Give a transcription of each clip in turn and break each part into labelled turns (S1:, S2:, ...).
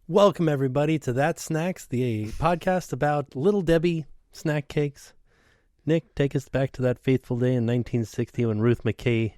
S1: Welcome, everybody, to That Snacks, the podcast about Little Debbie snack cakes. Nick, take us back to that fateful day in 1960 when Ruth McKay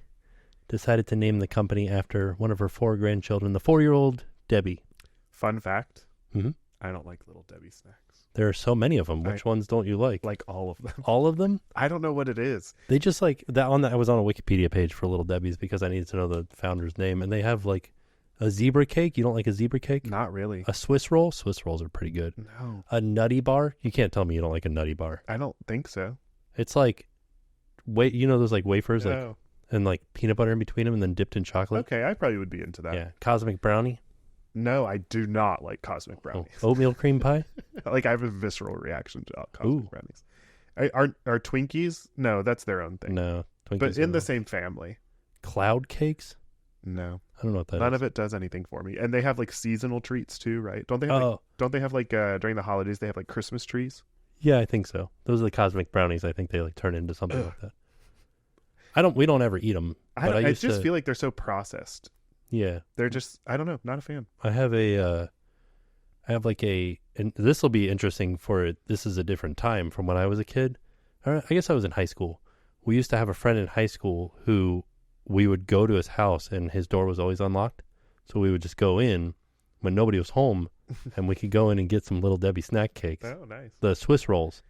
S1: decided to name the company after one of her 4 grandchildren, the 4-year-old Debbie.
S2: Fun fact,
S1: Mm-hmm.
S2: I don't like Little Debbie snacks.
S1: There are so many of them. Which ones don't you like?
S2: Like all of them.
S1: All of them?
S2: I don't know what it is.
S1: They just like, I was on a Wikipedia page for Little Debbie's because I needed to know the founder's name, and they have like a zebra cake. You don't like a zebra cake?
S2: Not really.
S1: A Swiss roll? Swiss rolls are pretty good.
S2: No.
S1: A nutty bar? You can't tell me you don't like a nutty bar.
S2: I don't think so.
S1: It's like, you know those like wafers, like
S2: No.
S1: and like peanut butter in between them and then dipped in chocolate?
S2: Okay, I probably would be into that.
S1: Yeah. Cosmic brownie?
S2: No, I do not like cosmic brownies.
S1: Oatmeal cream pie?
S2: Like I have a visceral reaction to cosmic
S1: Ooh.
S2: brownies. Are Twinkies? No, that's their own thing.
S1: No. Twinkies
S2: But in
S1: are
S2: the
S1: not.
S2: same family.
S1: Cloud cakes?
S2: No.
S1: I don't know what that
S2: None
S1: is.
S2: of it does anything for me. And they have like seasonal treats too, right? Don't they have like during the holidays they have like Christmas trees?
S1: Yeah, I think so. Those are the cosmic brownies. I think they like turn into something like that. We don't ever eat them.
S2: I just feel like they're so processed.
S1: Yeah.
S2: They're just, I don't know, not a fan.
S1: I have and this will be interesting this is a different time from when I was a kid. I guess I was in high school. We used to have a friend in high school who we would go to his house and his door was always unlocked. So we would just go in when nobody was home and we could go in and get some Little Debbie snack cakes.
S2: Oh, nice.
S1: The Swiss rolls.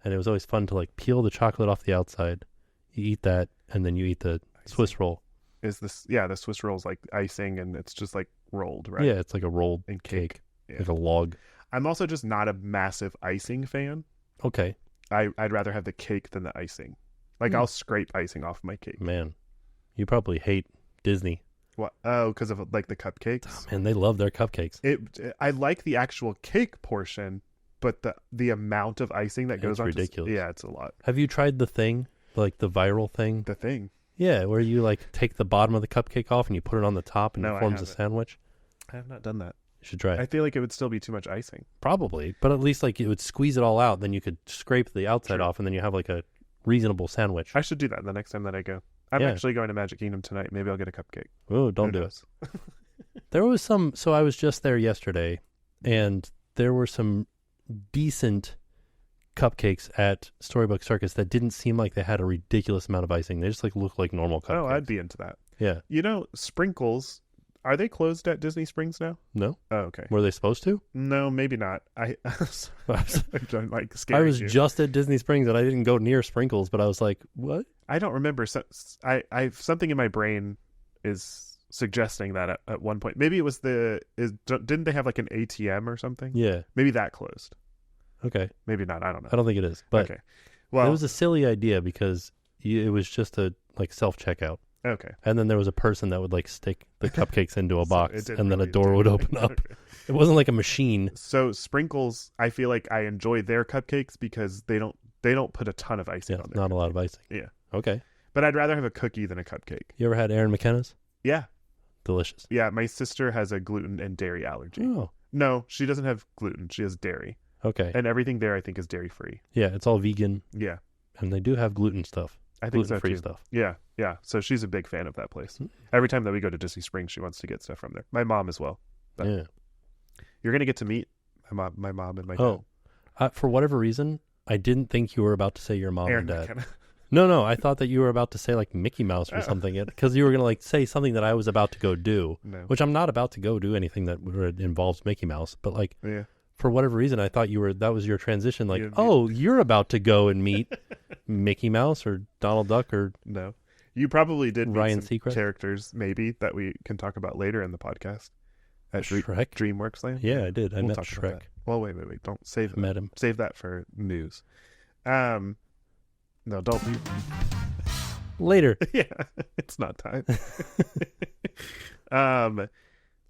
S1: And it was always fun to like peel the chocolate off the outside. You eat that and then you eat the Swiss roll.
S2: Is this, yeah, the Swiss roll's like icing and it's just like rolled, right?
S1: Yeah, it's like a rolled
S2: And
S1: cake.
S2: Yeah.
S1: Like a log.
S2: I'm also just not a massive icing fan.
S1: Okay.
S2: I'd rather have the cake than the icing. Like I'll scrape icing off my cake.
S1: Man, you probably hate Disney.
S2: What? Oh, because of like the cupcakes?
S1: Oh, man, they love their cupcakes.
S2: I like the actual cake portion, but the amount of icing that goes on.
S1: It's ridiculous.
S2: Yeah, it's a lot.
S1: Have you tried the thing? Like the viral thing?
S2: The thing.
S1: Yeah, where you like take the bottom of the cupcake off and you put it on the top and
S2: No,
S1: it
S2: I
S1: forms a
S2: haven't.
S1: sandwich?
S2: I have not done that.
S1: You should try it.
S2: I feel like it would still be too much icing.
S1: Probably, but at least like it would squeeze it all out. Then you could scrape the outside
S2: True.
S1: off and then you have like a reasonable sandwich.
S2: I should do that the next time that I go. I'm
S1: Yeah.
S2: actually going to Magic Kingdom tonight. Maybe I'll get a cupcake.
S1: Oh, don't do it. There was so I was just there yesterday and there were some decent cupcakes at Storybook Circus that didn't seem like they had a ridiculous amount of icing. They just like looked like normal cupcakes.
S2: Oh, I'd be into that.
S1: Yeah.
S2: You know, sprinkles, are they closed at Disney Springs now?
S1: No?
S2: Oh, okay.
S1: Were they supposed to?
S2: No, maybe not. I don't like
S1: I
S2: scaring
S1: was
S2: you.
S1: just at Disney Springs and I didn't go near Sprinkles, but I was like, what?
S2: I don't remember. I something in my brain is suggesting that at one point. Maybe it was didn't they have like an ATM or something?
S1: Yeah.
S2: Maybe that closed.
S1: Okay.
S2: Maybe not. I don't know.
S1: I don't think it is. But
S2: okay. Well,
S1: it was a silly idea because it was just a like self-checkout.
S2: okay.
S1: And then there was a person that would like stick the cupcakes into a
S2: So
S1: box
S2: it didn't
S1: and then a
S2: really
S1: door
S2: do
S1: would
S2: anything.
S1: open up.
S2: Okay.
S1: It wasn't like a machine.
S2: So Sprinkles, I feel like I enjoy their cupcakes because they don't put a ton of icing
S1: Yeah,
S2: on there.
S1: not a lot of icing.
S2: Yeah.
S1: Okay.
S2: But I'd rather have a cookie than a cupcake.
S1: You ever had Aaron McKenna's?
S2: Yeah.
S1: Delicious.
S2: Yeah, my sister has a gluten and dairy allergy.
S1: Oh,
S2: No, she doesn't have gluten. She has dairy.
S1: okay.
S2: And everything there I think is dairy free.
S1: Yeah, it's all vegan
S2: Yeah.
S1: and they do have gluten stuff.
S2: I think so
S1: Gluten-free
S2: too.
S1: stuff.
S2: Yeah, yeah. So she's a big fan of that place.
S1: Mm.
S2: Every time that we go to Disney Springs, she wants to get stuff from there. My mom as well. But
S1: Yeah.
S2: you're gonna get to meet my mom and my dad.
S1: Oh, for whatever reason, I didn't think you were about to say your mom
S2: Aaron
S1: and dad.
S2: McKenna.
S1: No, I thought that you were about to say like Mickey Mouse or
S2: Oh.
S1: something because you were going to like say something that I was about to go do,
S2: No.
S1: which I'm not about to go do anything that involves Mickey Mouse. But like
S2: Yeah.
S1: for whatever reason, I thought that was your transition. Like,
S2: You'd be-
S1: oh, you're about to go and meet Mickey Mouse or Donald Duck or
S2: No. You probably did meet
S1: Ryan
S2: some
S1: Seacrest?
S2: characters maybe that we can talk about later in the podcast. At
S1: Shrek.
S2: DreamWorks Land.
S1: Yeah, I did. I
S2: We'll
S1: met
S2: talk about
S1: Shrek.
S2: that. Well, wait. Don't save
S1: I met him.
S2: Save that for news. No, don't.
S1: Later.
S2: Yeah, it's not time.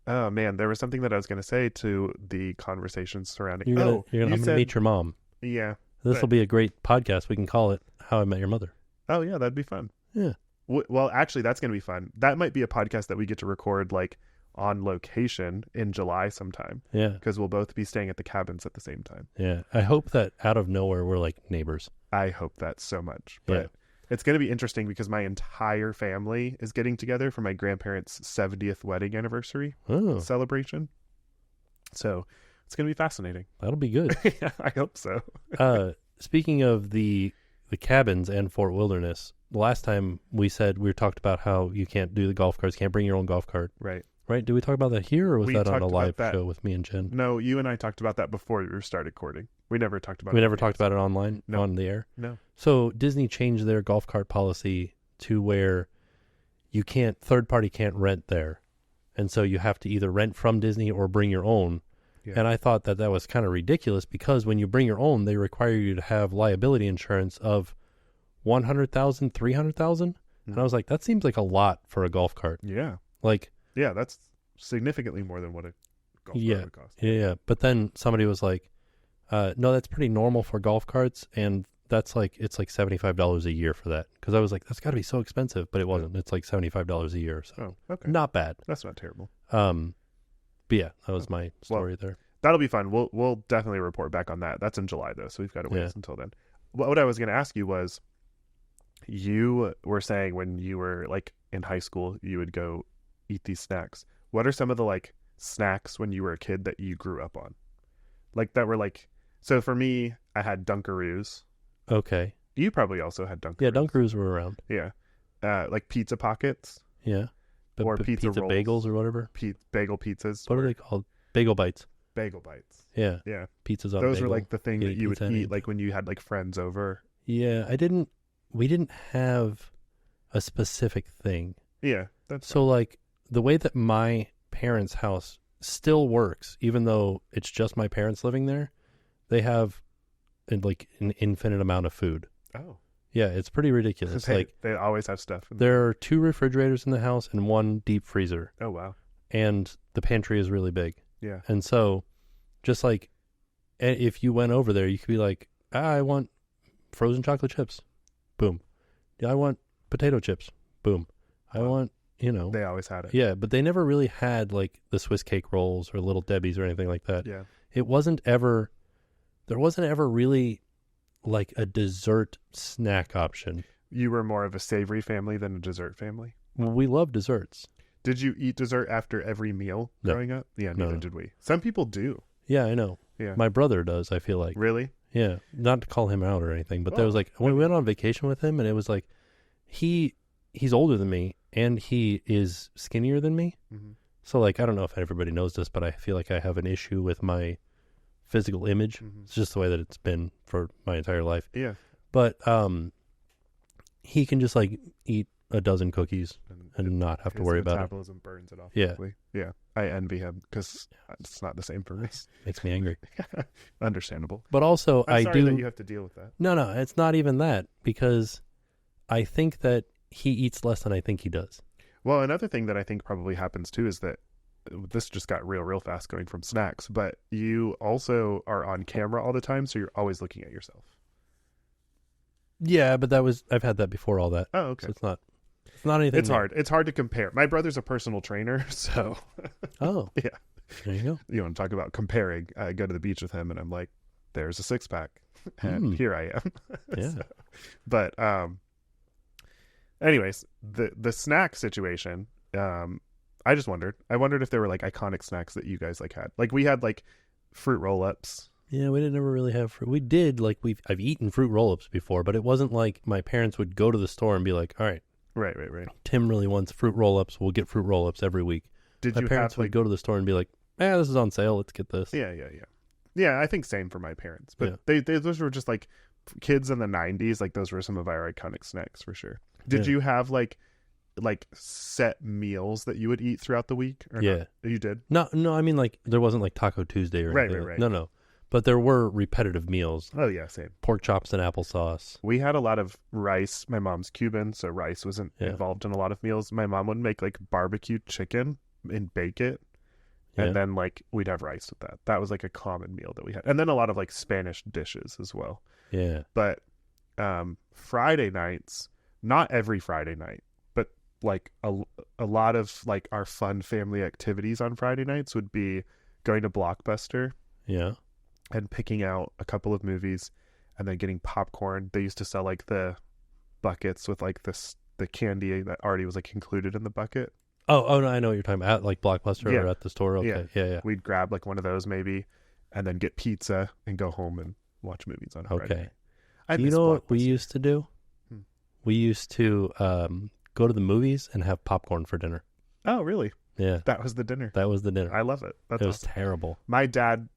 S2: Oh man, there was something that I was going to say to the conversation surrounding.
S1: I'm
S2: you
S1: gonna
S2: said,
S1: meet your mom.
S2: Yeah.
S1: This will be a great podcast. We can call it "How I Met Your Mother."
S2: Oh yeah, that'd be fun.
S1: Yeah.
S2: Well, actually, that's going to be fun. That might be a podcast that we get to record like on location in July sometime
S1: Yeah.
S2: because we'll both be staying at the cabins at the same time.
S1: Yeah. I hope that out of nowhere we're like neighbors.
S2: I hope that so much. But
S1: Yeah.
S2: it's going to be interesting because my entire family is getting together for my grandparents' 70th wedding anniversary
S1: Oh.
S2: celebration. So it's going to be fascinating.
S1: That'll be good.
S2: Yeah, I hope so.
S1: Speaking of the cabins and Fort Wilderness, the last time we talked about how you can't do the golf carts, can't bring your own golf cart.
S2: Right.
S1: Right? Did we talk about that here, or was
S2: We
S1: that on
S2: talked
S1: a live
S2: about that.
S1: show with me and Jen?
S2: No, you and I talked about that before we started recording. We never talked about
S1: We
S2: it.
S1: never talked about it online,
S2: No.
S1: on the air?
S2: No.
S1: So Disney changed their golf cart policy to where third party can't rent there. And so you have to either rent from Disney or bring your own.
S2: Yeah.
S1: And I thought that was kind of ridiculous because when you bring your own, they require you to have liability insurance of $100,000, $300,000. And I was like, that seems like a lot for a golf cart.
S2: Yeah.
S1: Like,
S2: Yeah, that's significantly more than what a golf cart would cost.
S1: yeah. But then somebody was like, no, that's pretty normal for golf carts. And it's like $75 a year for that. Because I was like, that's got to be so expensive. But it wasn't. It's like $75 a year. So
S2: Oh, okay.
S1: not bad.
S2: That's not terrible.
S1: But yeah, that was my story there.
S2: That'll be fun. We'll definitely report back on that. That's in July, though, so we've got to wait until then. What I was going to ask you was, you were saying when you were like in high school, you would go eat these snacks. What are some of the like snacks when you were a kid that you grew up on? Like that were like, so for me, I had Dunkaroos.
S1: Okay.
S2: You probably also had Dunkaroos.
S1: Yeah, Dunkaroos were around.
S2: Yeah. Like pizza pockets.
S1: Yeah.
S2: Or pizza rolls.
S1: Bagels or whatever.
S2: Bagel pizzas.
S1: What are they called? Bagel bites.
S2: Bagel bites.
S1: Yeah.
S2: Yeah.
S1: Pizzas on
S2: Those
S1: bagel.
S2: were like the thing that you would
S1: pizza
S2: eat like when you had like friends over.
S1: Yeah, we didn't have a specific thing.
S2: Yeah. That's
S1: So like the way that my parents' house still works, even though it's just my parents living there, they have like an infinite amount of food.
S2: Oh.
S1: Yeah, it's pretty ridiculous.
S2: They always have stuff.
S1: There are 2 refrigerators in the house and 1 deep freezer.
S2: Oh, wow.
S1: And the pantry is really big.
S2: Yeah.
S1: And so just like if you went over there, you could be like, I want frozen chocolate chips. Boom. Yeah, I want potato chips. Boom. I want,
S2: They always had it.
S1: Yeah, but they never really had like the Swiss cake rolls or Little Debbie's or anything like that.
S2: Yeah.
S1: There wasn't ever really like a dessert snack option.
S2: You were more of a savory family than a dessert family?
S1: Well, we love desserts.
S2: Did you eat dessert after every meal growing up? Yeah, neither did we. Some people do.
S1: Yeah, I know.
S2: Yeah.
S1: My brother does, I feel like.
S2: Really?
S1: Yeah. Not to call him out or anything, but there was like, when we went on vacation with him, and it was like, he's older than me, and he is skinnier than me.
S2: Mm-hmm.
S1: So like, I don't know if everybody knows this, but I feel like I have an issue with my physical image.
S2: Mm-hmm.
S1: It's just the way that it's been for my entire life.
S2: Yeah.
S1: But he can just like eat a dozen cookies and not have to worry about it.
S2: Metabolism burns it off.
S1: Yeah.
S2: Quickly. Yeah. I envy him because it's not the same for me.
S1: Makes me angry.
S2: Understandable.
S1: But also,
S2: I'm sorry
S1: do.
S2: that you have to deal with that.
S1: No, it's not even that, because I think that he eats less than I think he does.
S2: Well, another thing that I think probably happens too is that this just got real fast going from snacks, but you also are on camera all the time, so you're always looking at yourself.
S1: Yeah, but I've had that before all that.
S2: Oh, okay.
S1: So it's not anything.
S2: It's hard. It's hard to compare. My brother's a personal trainer, so.
S1: Oh.
S2: Yeah.
S1: There you go.
S2: You want to talk about comparing. I go to the beach with him and I'm like, there's a 6-pack and here I am.
S1: Yeah.
S2: So, but, anyways, the snack situation, I just wondered if there were like iconic snacks that you guys like had. Like we had like fruit roll-ups.
S1: Yeah, we didn't ever really have fruit. We did like I've eaten fruit roll-ups before, but it wasn't like my parents would go to the store and be like, all right.
S2: Right.
S1: Tim really wants fruit roll-ups. We'll get fruit roll-ups every week.
S2: Did
S1: my
S2: you
S1: parents
S2: have
S1: would
S2: like
S1: go to the store and be like, this is on sale. Let's get this.
S2: Yeah. Yeah, I think same for my parents. But
S1: Yeah.
S2: they those were just like kids in the 90s. Like those were some of our iconic snacks for sure. Did
S1: Yeah.
S2: you have like set meals that you would eat throughout the week? Or
S1: Yeah.
S2: not? You did?
S1: No, I mean like there wasn't like Taco Tuesday or anything.
S2: Right.
S1: No. But there were repetitive meals.
S2: Oh, yeah, same.
S1: Pork chops and applesauce.
S2: We had a lot of rice. My mom's Cuban, so rice wasn't involved in a lot of meals. My mom would make like barbecue chicken and bake it.
S1: Yeah.
S2: And then like we'd have rice with that. That was like a common meal that we had. And then a lot of like Spanish dishes as well.
S1: Yeah.
S2: But Friday nights, not every Friday night, but like a lot of like our fun family activities on Friday nights would be going to Blockbuster.
S1: Yeah.
S2: And picking out a couple of movies and then getting popcorn. They used to sell like the buckets with like the candy that already was like included in the bucket.
S1: Oh no, I know what you're talking about. At like Blockbuster
S2: Yeah.
S1: or at the store. Okay, yeah.
S2: We'd grab like one of those maybe, and then get pizza and go home and watch movies on Friday.
S1: Okay.
S2: I
S1: You
S2: miss
S1: know what we
S2: Blockbuster.
S1: used to do?
S2: Hmm.
S1: We used to go to the movies and have popcorn for dinner.
S2: Oh, really?
S1: Yeah,
S2: That was the dinner.
S1: that was the dinner.
S2: I love it. That's
S1: It was
S2: awesome.
S1: terrible.
S2: My dad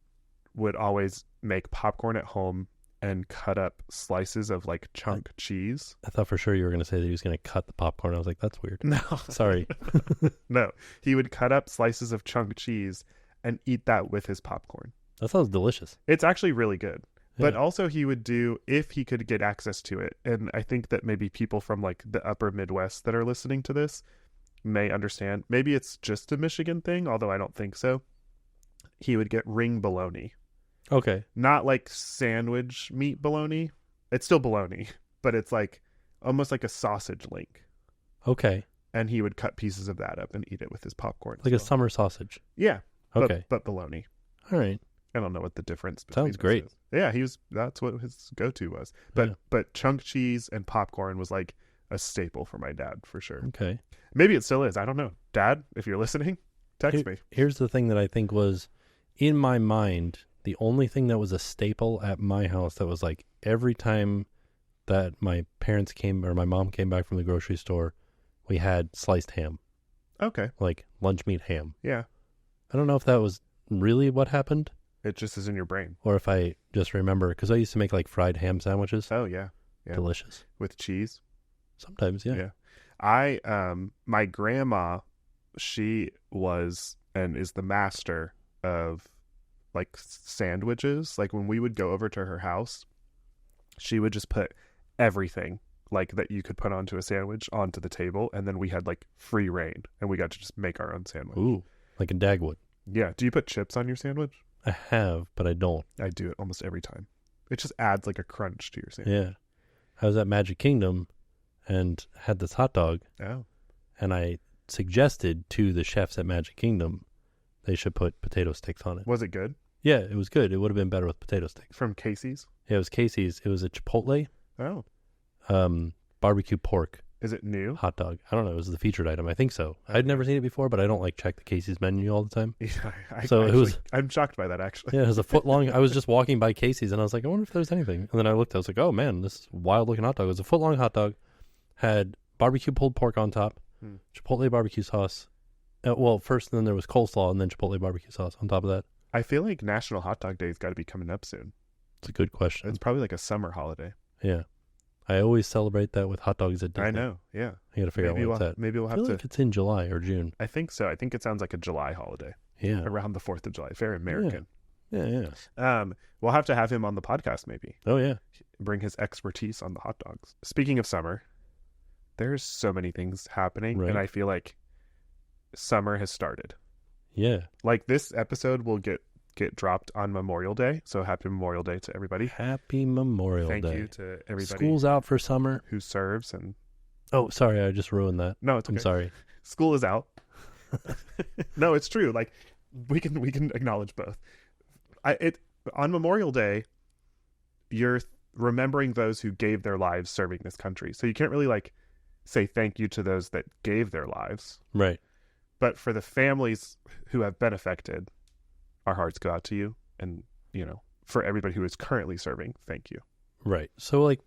S2: would always make popcorn at home and cut up slices of like chunk cheese.
S1: I thought for sure you were going to say that he was going to cut the popcorn. I was like, that's weird.
S2: No,
S1: Sorry.
S2: no. He would cut up slices of chunk cheese and eat that with his popcorn.
S1: That sounds delicious.
S2: It's actually really good. But
S1: Yeah.
S2: also he would do, if he could get access to it, and I think that maybe people from like the upper Midwest that are listening to this may understand. Maybe it's just a Michigan thing, although I don't think so. He would get ring bologna.
S1: Okay.
S2: Not like sandwich meat bologna. It's still bologna, but it's like almost like a sausage link.
S1: Okay.
S2: And he would cut pieces of that up and eat it with his popcorn.
S1: Like
S2: as
S1: a
S2: well.
S1: summer sausage.
S2: Yeah.
S1: Okay.
S2: But bologna.
S1: All right.
S2: I don't know what the difference between
S1: Sounds
S2: those
S1: great.
S2: is. Yeah, that's what his go-to was.
S1: Yeah.
S2: But chunk cheese and popcorn was like a staple for my dad for sure.
S1: Okay.
S2: Maybe it still is. I don't know. Dad, if you're listening, text me.
S1: Here's the thing that I think was in my mind, the only thing that was a staple at my house that was like every time that my parents came or my mom came back from the grocery store, we had sliced ham,
S2: Okay.
S1: like lunch meat ham.
S2: Yeah.
S1: I don't know if that was really what happened
S2: It just is in your brain.
S1: or if I just remember because I used to make like fried ham sandwiches.
S2: Oh yeah. Yeah.
S1: Delicious.
S2: With cheese.
S1: Sometimes, yeah.
S2: My grandma, she was and is the master of like sandwiches. Like when we would go over to her house, she would just put everything like that you could put onto a sandwich onto the table, and then we had like free reign and we got to just make our own sandwich.
S1: Ooh, like a Dagwood.
S2: Yeah. Do you put chips on your sandwich?
S1: I have, but I don't.
S2: I do it almost every time. It just adds like a crunch to your sandwich.
S1: Yeah. I was at Magic Kingdom and had this hot dog,
S2: Oh.
S1: and I suggested to the chefs at Magic Kingdom they should put potato sticks on it.
S2: Was it good?
S1: Yeah, it was good. It would have been better with potato sticks.
S2: From Casey's?
S1: Yeah, it was Casey's. It was a Chipotle
S2: Oh.
S1: barbecue pork
S2: Is it new?
S1: hot dog. I don't know. It was the featured item. I think so. I'd never seen it before, but I don't like check the Casey's menu all the time.
S2: Yeah,
S1: So it was-
S2: I'm shocked by that actually.
S1: Yeah, it was a foot long. I was just walking by Casey's and I was like, I wonder if there's anything. And then I looked, I was like, oh man, this wild looking hot dog. It was a foot long hot dog, had barbecue pulled pork on top, Chipotle barbecue sauce. Well, first then there was coleslaw and then Chipotle barbecue sauce on top of that.
S2: I feel like National Hot Dog Day's got to be coming up soon.
S1: It's a good question.
S2: It's probably like a summer holiday.
S1: Yeah. I always celebrate that with hot dogs at Disney.
S2: I know. Yeah.
S1: I got to figure out when it's at.
S2: Maybe we'll
S1: I
S2: have
S1: feel
S2: to.
S1: like it's in July or June.
S2: I think so. I think it sounds like a July holiday
S1: Yeah.
S2: around the 4th of July. Very American.
S1: Yeah.
S2: We'll have to have him on the podcast maybe.
S1: Oh, yeah.
S2: Bring his expertise on the hot dogs. Speaking of summer, there's so many things happening,
S1: Right.
S2: and I feel like summer has started.
S1: Yeah.
S2: Like this episode will get dropped on Memorial Day, so happy Memorial Day to everybody.
S1: Happy Memorial
S2: Thank
S1: Day.
S2: you to everybody
S1: School's out for summer.
S2: who serves. And
S1: Oh, sorry. I just ruined that.
S2: no, it's okay.
S1: I'm sorry.
S2: School is out. No, it's true. Like we can acknowledge both. On Memorial Day, you're remembering those who gave their lives serving this country. So you can't really like say thank you to those that gave their lives,
S1: Right.
S2: but for the families who have been affected, our hearts go out to you. And for everybody who is currently serving, thank you.
S1: Right. So, like,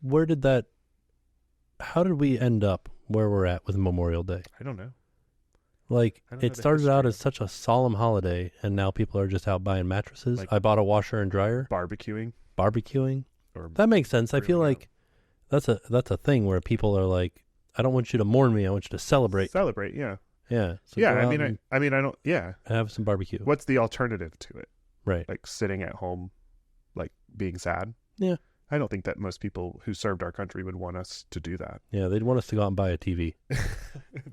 S1: how did we end up where we're at with Memorial Day?
S2: I don't know.
S1: Like,
S2: I don't know
S1: it
S2: the
S1: started out
S2: history
S1: as such a solemn holiday, and now people are just out buying mattresses.
S2: Like-
S1: I bought a washer and dryer,
S2: Barbecuing
S1: barbecuing.
S2: or
S1: That makes sense. I feel
S2: Grilling
S1: like that's a thing where people are like, I don't want you to mourn me. I want you to celebrate.
S2: celebrate. Yeah.
S1: Yeah. So
S2: Yeah.
S1: go
S2: I
S1: out
S2: mean,
S1: and
S2: I don't. Yeah.
S1: have some barbecue.
S2: What's the alternative to it?
S1: Right.
S2: Like sitting at home, like being sad.
S1: Yeah.
S2: I don't think that most people who served our country would want us to do that.
S1: Yeah. They'd want us to go out and buy a TV.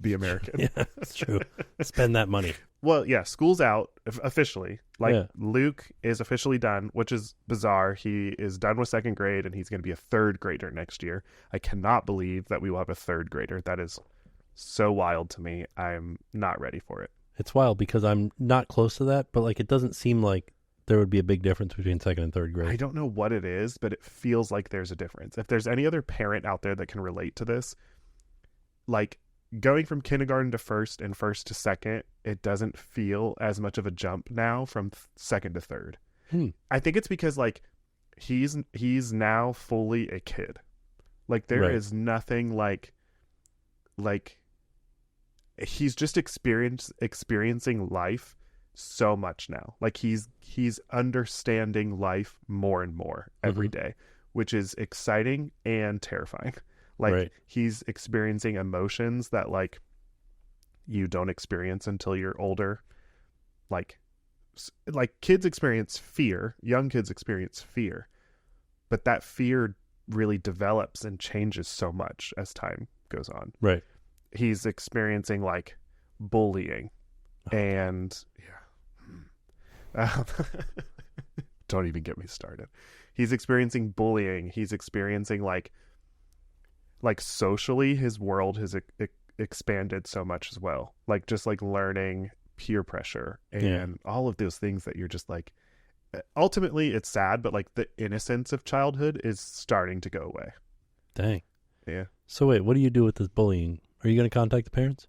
S2: Be American.
S1: Yeah, that's true. Spend that money.
S2: Well, yeah, school's out officially. Like
S1: Yeah.
S2: Luke is officially done, which is bizarre. He is done with second grade and he's going to be a third grader next year. I cannot believe that we will have a third grader. That is so wild to me. I'm not ready for it.
S1: It's wild because I'm not close to that, but like it doesn't seem like there would be a big difference between second and third grade.
S2: I don't know what it is, but it feels like there's a difference. If there's any other parent out there that can relate to this, like going from kindergarten to first and first to second, it doesn't feel as much of a jump now from second to third. I think it's because like he's now fully a kid. Like there is nothing like he's just experiencing life so much now. Like he's understanding life more and more every day, which is exciting and terrifying. Like he's experiencing emotions that like you don't experience until you're older. Like kids experience fear, young kids experience fear, but that fear really develops and changes so much as time goes on.
S1: Right.
S2: He's experiencing like bullying and don't even get me started. He's experiencing bullying. He's experiencing like socially his world has expanded so much as well. Like just like learning peer pressure and all of those things that you're just like, ultimately it's sad, but like the innocence of childhood is starting to go away.
S1: Dang.
S2: Yeah.
S1: So wait, what do you do with this bullying? Are you going to contact the parents?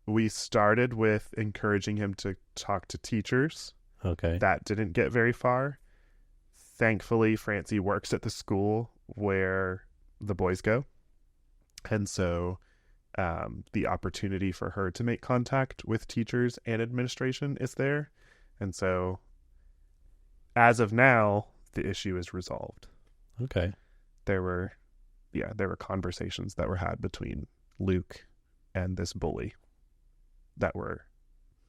S2: We started with encouraging him to talk to teachers.
S1: Okay.
S2: That didn't get very far. Thankfully, Francie works at the school where the boys go. And so the opportunity for her to make contact with teachers and administration is there. And so as of now, the issue is resolved.
S1: Okay.
S2: There were conversations that were had between Luke and this bully that were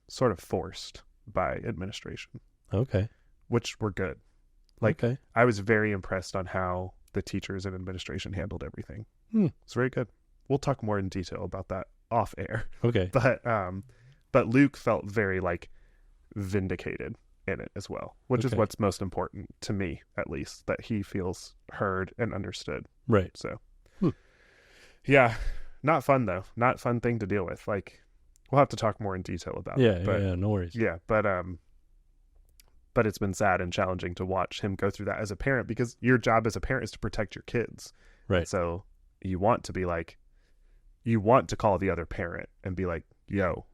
S2: sort of forced by administration.
S1: Okay.
S2: Which were good. Like, I was very impressed on how the teachers and administration handled everything. It's very good. We'll talk more in detail about that off air.
S1: Okay.
S2: But Luke felt very like vindicated in it as well, which is what's most important to me, at least, that he feels heard and understood.
S1: Right.
S2: So, yeah, not fun though. Not fun thing to deal with. Like, we'll have to talk more in detail about it.
S1: Yeah, no worries.
S2: Yeah, but it's been sad and challenging to watch him go through that as a parent, because your job as a parent is to protect your kids.
S1: Right.
S2: And so you want to call the other parent and be like, yo,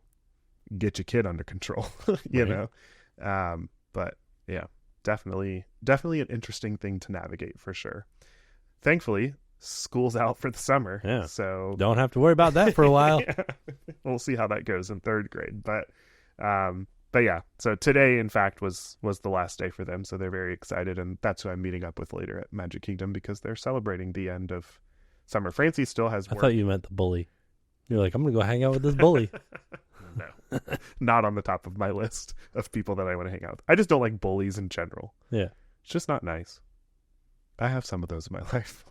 S2: get your kid under control, you know? But yeah, definitely an interesting thing to navigate for sure. Thankfully, school's out for the summer.
S1: Yeah.
S2: So
S1: don't have to worry about that for a while.
S2: Yeah. We'll see how that goes in third grade. But yeah, so today, in fact, was the last day for them. So they're very excited. And that's who I'm meeting up with later at Magic Kingdom, because they're celebrating the end of summer. Francie still has work.
S1: I thought you meant the bully. You're like, I'm going to go hang out with this bully.
S2: No, not on the top of my list of people that I want to hang out with. I just don't like bullies in general.
S1: Yeah.
S2: It's just not nice. I have some of those in my life.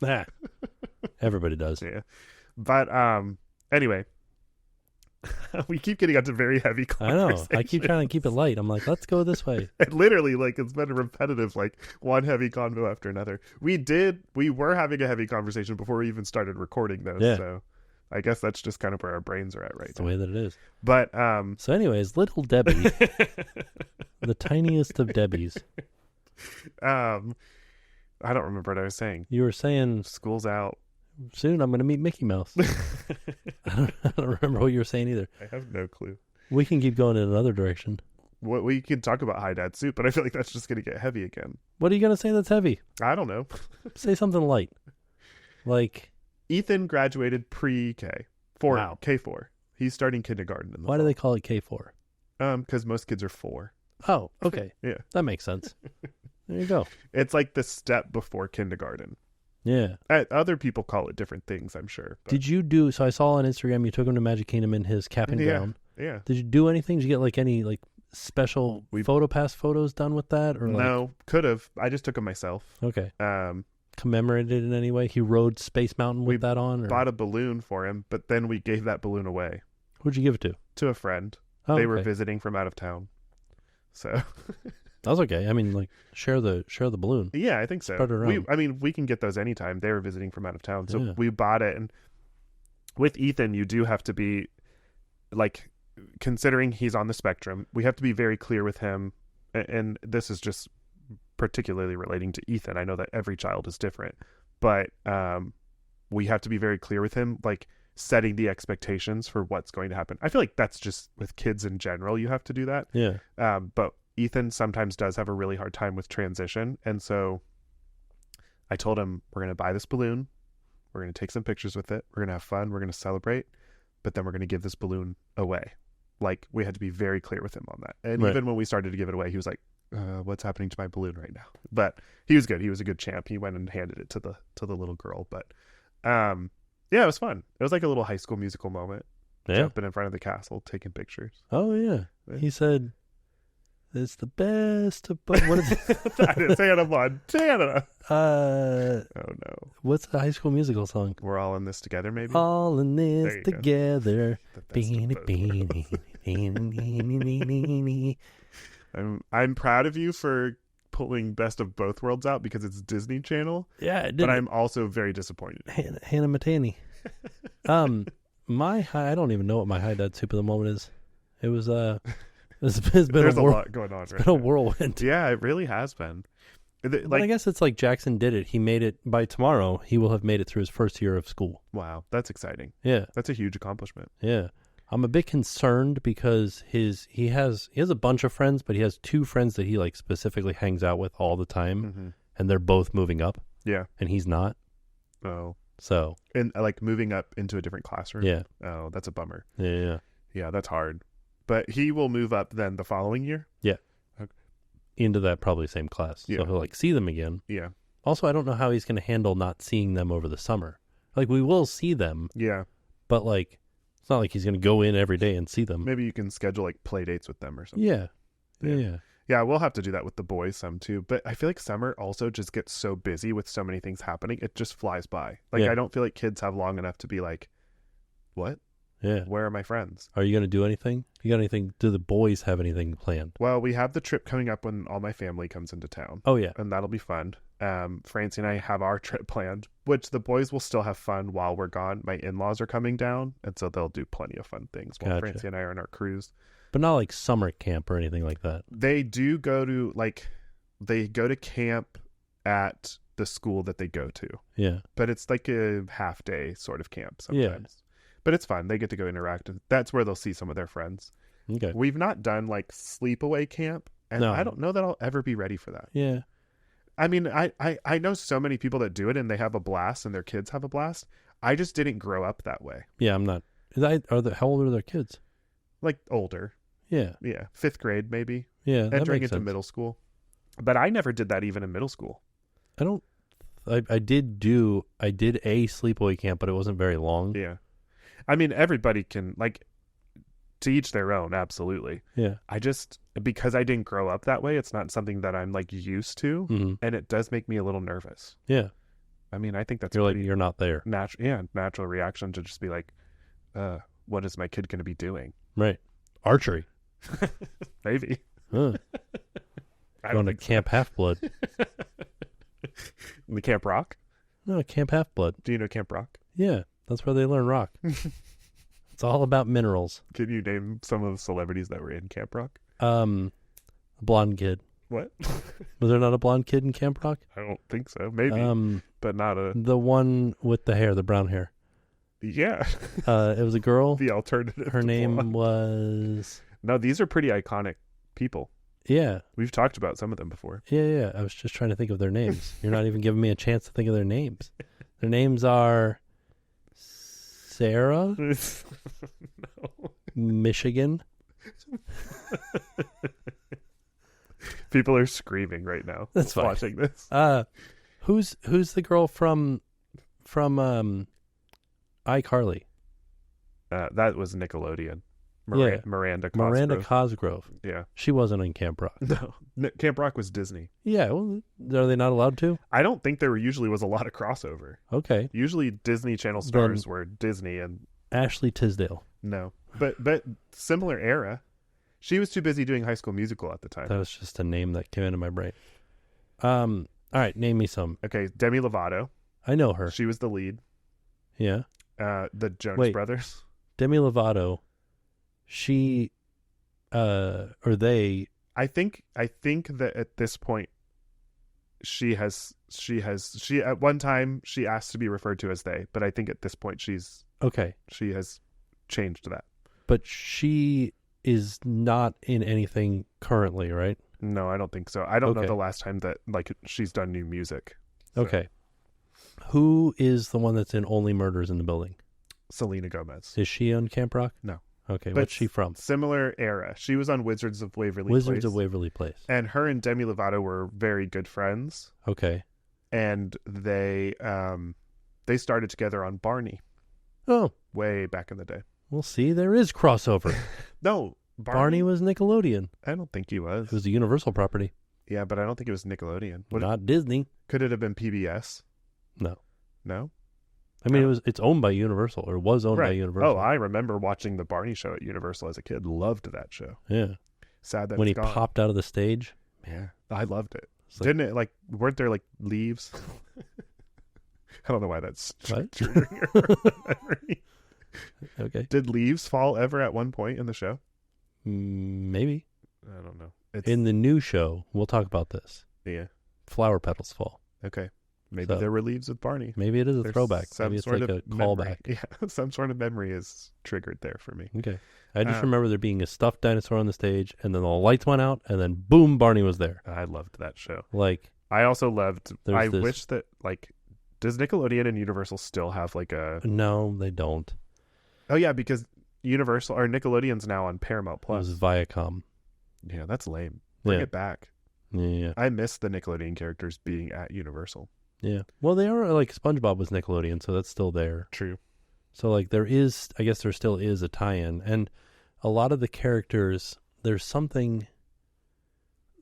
S1: Everybody does.
S2: Yeah. But anyway, we keep getting onto very heavy conversations.
S1: I know. I keep trying to keep it light. I'm like, let's go this way.
S2: And literally, like, it's been a repetitive, like, one heavy convo after another. We were having a heavy conversation before we even started recording those.
S1: Yeah.
S2: So I guess that's just kind of where our brains are at right
S1: That's
S2: now.
S1: the way that it is.
S2: But
S1: so anyways, little Debbie, the tiniest of Debbies.
S2: I don't remember what I was saying.
S1: You were saying
S2: School's out.
S1: Soon I'm going to meet Mickey Mouse. I don't remember what you were saying either.
S2: I have no clue.
S1: We can keep going in another direction.
S2: We can talk about High Dad Soup, but I feel like that's just going to get heavy again.
S1: What are you going to say that's heavy?
S2: I don't know.
S1: Say something light. Like,
S2: Ethan graduated pre-K.
S1: Wow.
S2: K4. He's starting kindergarten in the
S1: why do they call it K4?
S2: Because most kids are 4.
S1: Oh, okay.
S2: Yeah.
S1: That makes sense. There you go.
S2: It's like the step before kindergarten.
S1: Yeah.
S2: Other people call it different things, I'm sure. But...
S1: Did you do, so I saw on Instagram you took him to Magic Kingdom in his cap and gown.
S2: Yeah.
S1: Did you do anything? Did you get like any like special PhotoPass photos done with that? Or
S2: no, could have. I just took him myself.
S1: Okay. Commemorated it in any way? He rode Space Mountain with that on? Or?
S2: Bought a balloon for him, but then we gave that balloon away.
S1: Who'd you give it to?
S2: To a friend.
S1: Oh,
S2: they were visiting from out of town. So...
S1: That's okay. I mean, like, share the balloon.
S2: Yeah, I think so.
S1: Spread it around.
S2: We can get those anytime. They were visiting from out of town. So we bought it. And with Ethan, you do have to be, like, considering he's on the spectrum, we have to be very clear with him. And this is just particularly relating to Ethan. I know that every child is different. But we have to be very clear with him. Like, setting the expectations for what's going to happen. I feel like that's just with kids in general. You have to do that.
S1: Yeah.
S2: But Ethan sometimes does have a really hard time with transition. And so I told him, we're going to buy this balloon. We're going to take some pictures with it. We're going to have fun. We're going to celebrate. But then we're going to give this balloon away. Like, we had to be very clear with him on that. And
S1: Right.
S2: even when we started to give it away, he was like, what's happening to my balloon right now? But he was good. He was a good champ. He went and handed it to the little girl. But yeah, it was fun. It was like a little High School Musical moment.
S1: Yeah.
S2: Jumping in front of the castle, taking pictures.
S1: Oh yeah.
S2: Yeah.
S1: He said, "It's the best of both." What is it?
S2: Santa Montana. Oh no.
S1: What's the High School Musical song?
S2: We're all in this together, maybe.
S1: All in
S2: There
S1: this
S2: you go.
S1: together.
S2: The best of
S1: Beanie,
S2: both
S1: beanie,
S2: worlds.
S1: beanie.
S2: I'm proud of you for pulling Best of Both Worlds out because it's Disney Channel,
S1: Yeah, it
S2: but
S1: did.
S2: I'm also very disappointed.
S1: Hannah Matani. My high. I don't even know what my high dad soup of the moment is. It was it's been
S2: There's
S1: a
S2: a
S1: whirl-
S2: lot going on
S1: it's
S2: right
S1: been a
S2: now.
S1: whirlwind.
S2: Yeah, it really has been.
S1: But I
S2: Like,
S1: guess it's like Jackson did it. He made it by tomorrow. He will have made it through his first year of school.
S2: wow, that's exciting.
S1: Yeah,
S2: That's a huge accomplishment.
S1: yeah. I'm a bit concerned because he has a bunch of friends, but he has two friends that he like specifically hangs out with all the time,
S2: Mm-hmm.
S1: and they're both moving up,
S2: Yeah.
S1: and he's not.
S2: Oh,
S1: So
S2: and like moving up into a different classroom.
S1: yeah,
S2: Oh, that's a bummer.
S1: yeah.
S2: Yeah, that's hard. But he will move up then the following year.
S1: Into that probably same class.
S2: Yeah.
S1: So he'll like see them again.
S2: Yeah.
S1: Also, I don't know how he's going to handle not seeing them over the summer. Like we will see them,
S2: Yeah.
S1: but like it's not like he's going to go in every day and see them.
S2: Maybe you can schedule like play dates with them or something.
S1: Yeah.
S2: Yeah.
S1: Yeah.
S2: Yeah, we'll have to do that with the boys some too. But I feel like summer also just gets so busy with so many things happening. It just flies by. Like,
S1: Yeah.
S2: I don't feel like kids have long enough to be like, what?
S1: Yeah.
S2: Where are my friends?
S1: Are you going to do anything? You got anything? Do the boys have anything planned?
S2: Well, we have the trip coming up when all my family comes into town.
S1: Oh, yeah.
S2: And that'll be fun. Francie and I have our trip planned, which the boys will still have fun while we're gone. My in-laws are coming down, and so they'll do plenty of fun things while
S1: Gotcha.
S2: Francie and I are on our cruise.
S1: But not like summer camp or anything like that.
S2: They do go to, like, they go to camp at the school that they go to.
S1: Yeah.
S2: But it's like a half day sort of camp
S1: Yeah.
S2: sometimes. But it's fun. They get to go interact. That's where they'll see some of their friends.
S1: Okay.
S2: We've not done like sleepaway camp, and
S1: No.
S2: I don't know that I'll ever be ready for that.
S1: Yeah.
S2: I mean, I know so many people that do it and they have a blast and their kids have a blast. I just didn't grow up that way.
S1: Yeah, I'm not. How old are their kids?
S2: Like older.
S1: Yeah.
S2: Yeah. 5th grade, maybe.
S1: Yeah. That
S2: Entering
S1: makes
S2: into
S1: sense.
S2: middle school. But I never did that even in middle school.
S1: I did a sleepaway camp, but it wasn't very long.
S2: Yeah. I mean, everybody can, like, to each their own, absolutely.
S1: Yeah.
S2: I just, because I didn't grow up that way, it's not something that I'm, like, used to.
S1: Mm-hmm.
S2: And it does make me a little nervous.
S1: Yeah.
S2: I mean, I think that's
S1: You're like,
S2: pretty
S1: you're not there.
S2: natural reaction to just be like, what is my kid going to be doing?
S1: Right. Archery.
S2: Maybe.
S1: Huh.
S2: I
S1: Going
S2: don't
S1: to
S2: think so.
S1: Camp Half-Blood.
S2: The Camp Rock?
S1: No, Camp Half-Blood.
S2: Do you know Camp Rock?
S1: Yeah. That's where they learn rock. It's all about minerals.
S2: Can you name some of the celebrities that were in Camp Rock?
S1: A blonde kid.
S2: What?
S1: Was there not a blonde kid in Camp Rock?
S2: I don't think so. Maybe, but not a.
S1: The one with the hair, the brown hair.
S2: Yeah.
S1: It was a girl.
S2: The alternative.
S1: Her
S2: to
S1: name
S2: blonde.
S1: was.
S2: No, these are pretty iconic people.
S1: Yeah.
S2: We've talked about some of them before.
S1: Yeah. I was just trying to think of their names. You're not even giving me a chance to think of their names. Their names are Sarah,
S2: No.
S1: Michigan.
S2: People are screaming right now.
S1: That's fine.
S2: Watching this.
S1: Who's the girl from iCarly?
S2: That was Nickelodeon.
S1: Yeah.
S2: Miranda Cosgrove.
S1: Miranda Cosgrove.
S2: Yeah.
S1: She wasn't in Camp Rock.
S2: No. Camp Rock was Disney.
S1: Yeah, well, are they not allowed to?
S2: I don't think there usually was a lot of crossover.
S1: Okay.
S2: Usually Disney Channel stars were Disney and
S1: Ashley Tisdale.
S2: no. But similar era. She was too busy doing High School Musical at the time.
S1: That was just a name that came into my brain. All right, name me some.
S2: Okay, Demi Lovato.
S1: I know her.
S2: She was the lead.
S1: Yeah.
S2: The Jonas
S1: Wait.
S2: Brothers.
S1: Demi Lovato. She or they
S2: I think that at this point she at one time she asked to be referred to as they, but I think at this point she's
S1: Okay.
S2: She has changed that.
S1: But she is not in anything currently, right?
S2: No, I don't think so. I don't know the last time that she's done new music. So.
S1: Okay. Who is the one that's in Only Murders in the Building?
S2: Selena Gomez.
S1: Is she on Camp Rock?
S2: No.
S1: Okay,
S2: but
S1: what's she from?
S2: Similar era. She was on Wizards of Waverly Place.
S1: Wizards of Waverly Place.
S2: And her and Demi Lovato were very good friends.
S1: Okay.
S2: And they started together on Barney.
S1: Oh.
S2: Way back in the day.
S1: Well, see, there is crossover.
S2: No.
S1: Barney was Nickelodeon.
S2: I don't think he was.
S1: It was a Universal property.
S2: Yeah, but I don't think it was Nickelodeon.
S1: Not Disney.
S2: Could it have been PBS?
S1: No.
S2: No?
S1: I mean, it's owned by Universal, or was owned by Universal.
S2: Oh, I remember watching the Barney show at Universal as a kid. Loved that show.
S1: Yeah.
S2: Sad that
S1: when
S2: it's
S1: he
S2: gone.
S1: Popped out of the stage.
S2: Yeah, I loved it. Didn't it, weren't there, leaves? I don't know why that's triggering your memory.
S1: Okay.
S2: Did leaves fall ever at one point in the show?
S1: Maybe.
S2: I don't know.
S1: In the new show, we'll talk about this.
S2: Yeah.
S1: Flower petals fall.
S2: Okay. Maybe there were leaves with Barney.
S1: Maybe it is a throwback. Maybe it's like a callback.
S2: Yeah, some sort of memory is triggered there for me.
S1: Okay. I just remember there being a stuffed dinosaur on the stage, and then the lights went out, and then boom, Barney was there.
S2: I loved that show.
S1: I
S2: also loved, wish that, does Nickelodeon and Universal still have a...
S1: No, they don't.
S2: Oh, yeah, because Universal, or Nickelodeon's now on Paramount Plus.
S1: It was Viacom.
S2: Yeah, that's lame. Bring it back.
S1: Yeah.
S2: I miss the Nickelodeon characters being at Universal.
S1: Yeah. Well, they are SpongeBob was Nickelodeon, so that's still there.
S2: True.
S1: So there still is a tie-in, and a lot of the characters, there's something.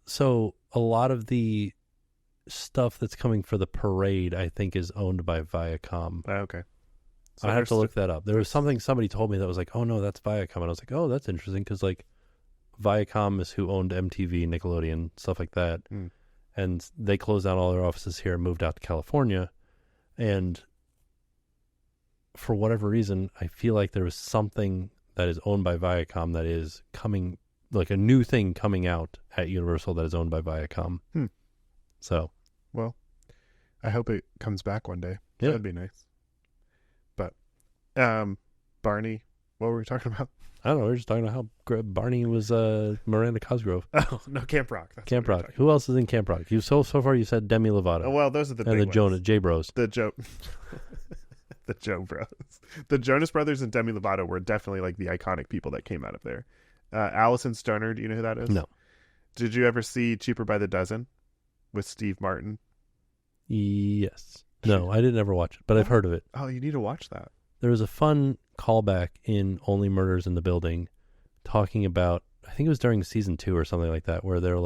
S1: So a lot of the stuff that's coming for the parade, I think, is owned by Viacom.
S2: Okay. So
S1: I have to look that up. There was something somebody told me that was oh no, that's Viacom, and I was like, oh, that's interesting because Viacom is who owned MTV, Nickelodeon, stuff like that. And they closed down all their offices here and moved out to California. And for whatever reason, I feel like there was something that is owned by Viacom that is coming, a new thing coming out at Universal that is owned by Viacom. So.
S2: Well, I hope it comes back one day.
S1: Yeah.
S2: That'd be nice. But, Barney, what were we talking about?
S1: I don't know. We were just talking about how Barney was Miranda Cosgrove.
S2: Oh, no, Camp Rock. That's
S1: Camp Rock. Who else is in Camp Rock? So far you said Demi Lovato.
S2: Oh, well, those are the big
S1: ones. And the J Bros.
S2: The Joe Bros. The Jonas Brothers and Demi Lovato were definitely the iconic people that came out of there. Allison Stoner, do you know who that is?
S1: No.
S2: Did you ever see Cheaper by the Dozen with Steve Martin?
S1: Yes. No, I didn't ever watch it, but I've heard of it.
S2: Oh, you need to watch that.
S1: There was a fun callback in Only Murders in the Building talking about, I think it was during season 2 or something like that, where they're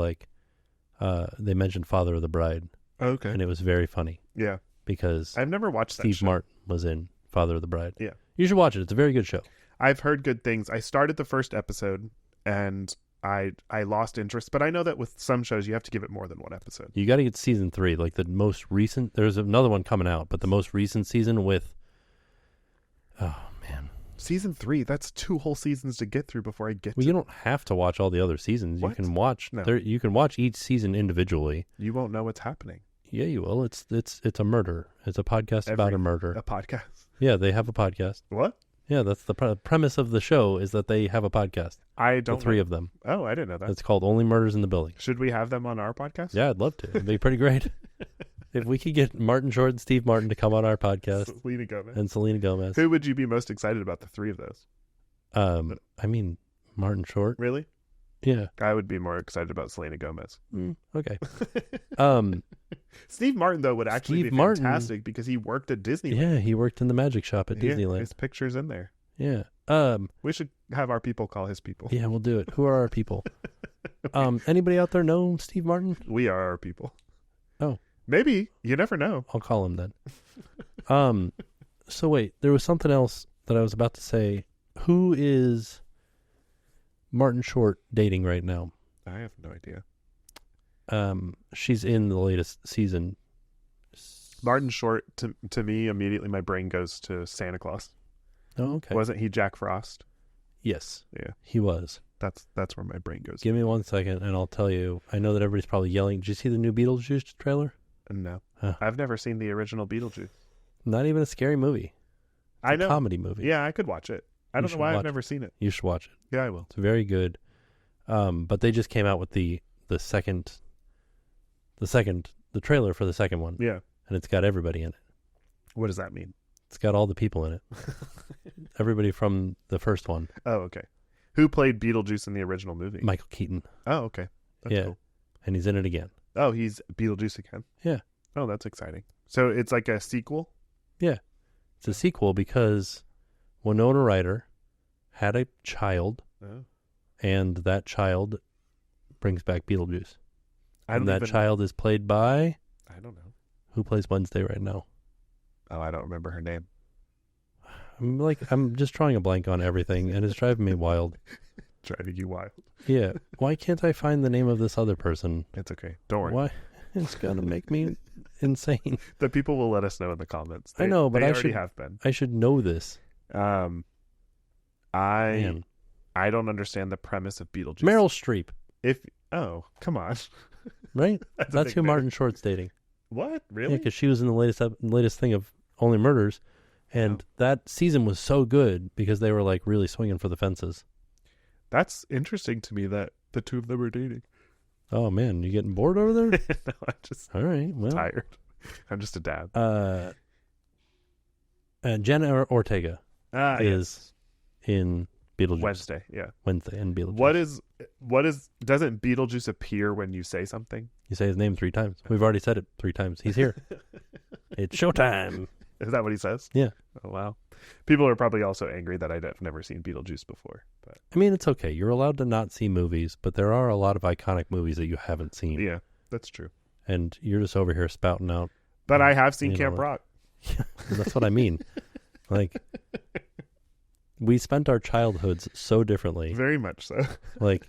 S1: they mentioned Father of the Bride.
S2: Okay.
S1: And it was very funny.
S2: Yeah.
S1: Because
S2: I've never watched
S1: Steve Martin was in Father of the Bride.
S2: Yeah.
S1: You should watch it. It's a very good show.
S2: I've heard good things. I started the first episode and I lost interest, but I know that with some shows you have to give it more than one episode.
S1: You got to get season 3, the most recent. There's another one coming out, but the most recent season with, oh man,
S2: season 3. That's 2 whole seasons to get through before I get.
S1: You don't have to watch all the other seasons.
S2: What?
S1: You can watch.
S2: No.
S1: You can watch each season individually.
S2: You won't know what's happening.
S1: Yeah, you will. It's a murder. It's a podcast about a murder.
S2: A podcast.
S1: Yeah, they have a podcast.
S2: What?
S1: Yeah, that's the premise of the show is that they have a podcast.
S2: I don't.
S1: The 3 of them.
S2: Oh, I didn't know that.
S1: It's called Only Murders in the Building.
S2: Should we have them on our podcast?
S1: Yeah, I'd love to. It'd be pretty great. If we could get Martin Short and Steve Martin to come on our podcast. Selena Gomez.
S2: Who would you be most excited about the 3 of those?
S1: I mean, Martin Short.
S2: Really?
S1: Yeah.
S2: I would be more excited about Selena Gomez.
S1: Okay.
S2: Steve Martin, though, would actually be fantastic because he worked at Disneyland.
S1: Yeah, he worked in the magic shop at Disneyland.
S2: His picture's in there.
S1: Yeah.
S2: We should have our people call his people.
S1: Yeah, we'll do it. Who are our people? Anybody out there know Steve Martin?
S2: We are our people.
S1: Oh.
S2: Maybe. You never know.
S1: I'll call him then. So wait, there was something else that I was about to say. Who is Martin Short dating right now?
S2: I have no idea.
S1: She's in the latest season.
S2: Martin Short, to me, immediately my brain goes to Santa Claus.
S1: Oh, okay.
S2: Wasn't he Jack Frost?
S1: Yes.
S2: Yeah.
S1: He was.
S2: That's where my brain goes.
S1: Give me 1 second and I'll tell you. I know that everybody's probably yelling. Did you see the new Beetlejuice trailer?
S2: No. I've never seen the original Beetlejuice.
S1: Not even a scary movie. It's a comedy movie.
S2: Yeah, I could watch it. I don't know why I've never seen it.
S1: You should watch it.
S2: Yeah, I will.
S1: It's very good. But they just came out with the trailer for the second one.
S2: Yeah.
S1: And it's got everybody in it.
S2: What does that mean?
S1: It's got all the people in it. Everybody from the first one.
S2: Oh, okay. Who played Beetlejuice in the original movie?
S1: Michael Keaton.
S2: Oh, okay. That's cool.
S1: And he's in it again.
S2: Oh, he's Beetlejuice again?
S1: Yeah.
S2: Oh, that's exciting. So it's like a sequel?
S1: Yeah. It's a sequel because Winona Ryder had a child, and that child brings back Beetlejuice. And that child is played by...
S2: I don't know.
S1: Who plays Wednesday right now?
S2: Oh, I don't remember her name.
S1: I'm just drawing a blank on everything, and it's driving me wild.
S2: Driving you wild.
S1: Yeah. Why can't I find the name of this other person?
S2: It's okay. Don't worry.
S1: Why? It's going to make me insane.
S2: The people will let us know in the comments.
S1: I know, but
S2: I already have been.
S1: I should know this.
S2: I don't understand the premise of Beetlejuice.
S1: Meryl Streep.
S2: Come on.
S1: Right? That's who Martin Short's dating.
S2: What? Really?
S1: Yeah, because she was in the latest thing of Only Murders, and that season was so good because they were like really swinging for the fences.
S2: That's interesting to me that the two of them are dating.
S1: Oh man, you getting bored over there?
S2: No, I'm just
S1: all right. Well,
S2: tired. I'm just a dad.
S1: Jenna Ortega is in Beetlejuice.
S2: Wednesday, yeah.
S1: Wednesday and Beetlejuice.
S2: What is? Doesn't Beetlejuice appear when you say something?
S1: You say his name 3 times. We've already said it 3 times. He's here. It's showtime.
S2: Is that what he says?
S1: Yeah.
S2: Oh wow. People are probably also angry that I've never seen Beetlejuice before. But
S1: I mean, it's okay. You're allowed to not see movies, but there are a lot of iconic movies that you haven't seen.
S2: Yeah, that's true.
S1: And you're just over here spouting out.
S2: But I have seen Camp Rock.
S1: Yeah, that's what I mean. Like, we spent our childhoods so differently.
S2: Very much so.
S1: Like,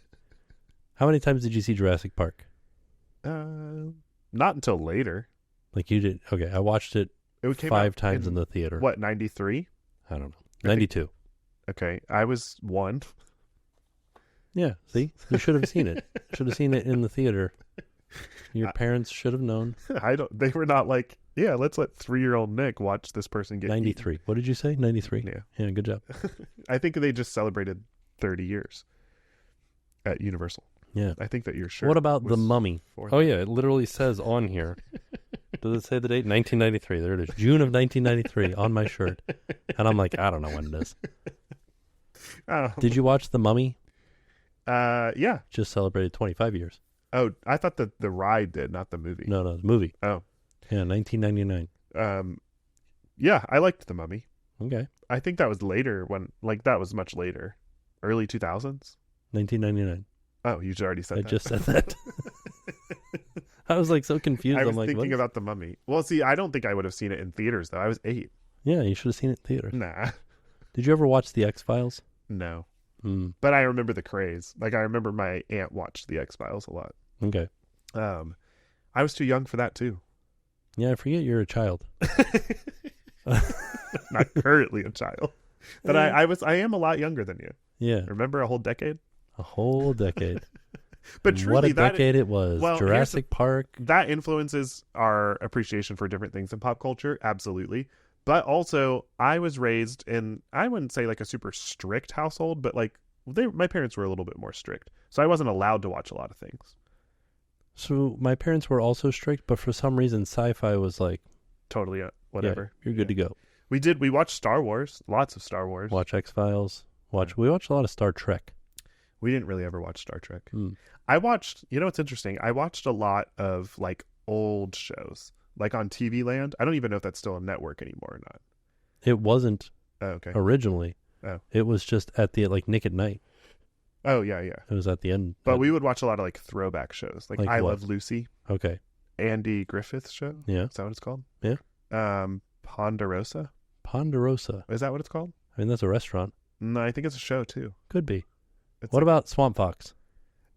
S1: how many times did you see Jurassic Park?
S2: Not until later.
S1: Like you did. Okay, I watched it 5 times in the theater.
S2: What, 93?
S1: I don't know. 92.
S2: Okay, I was 1.
S1: Yeah, see? You should have seen it. Should have seen it in the theater. Your parents should have known.
S2: They were not like, yeah, let's let 3-year-old Nick watch this person get
S1: 93. Eaten. What did you say? 93?
S2: Yeah.
S1: Yeah, good job.
S2: I think they just celebrated 30 years at Universal.
S1: Yeah.
S2: I think that you're sure.
S1: What about The Mummy? Oh, yeah, it literally says on here. Does it say the date? 1993. There it is. June of 1993 on my shirt. And I'm like, I don't know when it is. Did you watch The Mummy?
S2: Yeah.
S1: Just celebrated 25 years.
S2: Oh, I thought that the ride did, not the movie.
S1: No, the movie.
S2: Oh.
S1: Yeah, 1999.
S2: Yeah, I liked The Mummy.
S1: Okay.
S2: I think that was later that was much later. Early 2000s?
S1: 1999.
S2: Oh, you already said that.
S1: I just said that. I was like so confused.
S2: I was
S1: like,
S2: thinking about The Mummy. Well, see, I don't think I would have seen it in theaters, though. I was 8.
S1: Yeah, you should have seen it in theaters.
S2: Nah.
S1: Did you ever watch The X-Files?
S2: No. But I remember the craze. Like, I remember my aunt watched The X-Files a lot.
S1: Okay.
S2: I was too young for that, too.
S1: Yeah, I forget you're a child.
S2: Not currently a child. But I am a lot younger than you.
S1: Yeah.
S2: Remember a whole decade?
S1: A whole decade.
S2: But truly,
S1: what a decade it was.
S2: Well,
S1: Jurassic Park.
S2: That influences our appreciation for different things in pop culture. Absolutely. But also, I was raised in, I wouldn't say like a super strict household, but like my parents were a little bit more strict. So I wasn't allowed to watch a lot of things.
S1: So my parents were also strict, but for some reason, sci-fi was like...
S2: Totally, whatever.
S1: Yeah, you're good to go.
S2: We watched Star Wars, lots of Star Wars.
S1: Watch X-Files. We watched a lot of Star Trek.
S2: We didn't really ever watch Star Trek. I watched, what's interesting? I watched a lot of like old shows, like on TV Land. I don't even know if that's still a network anymore or not.
S1: It wasn't originally.
S2: Oh.
S1: It was just at the, like, Nick at Night.
S2: Oh, yeah.
S1: It was at the end.
S2: But we would watch a lot of like throwback shows, like I
S1: what?
S2: Love Lucy.
S1: Okay.
S2: Andy Griffith's show.
S1: Yeah.
S2: Is that what it's called?
S1: Yeah.
S2: Ponderosa.
S1: Ponderosa.
S2: Is that what it's called?
S1: I mean, that's a restaurant.
S2: No, I think it's a show too.
S1: Could be. What about Swamp Fox?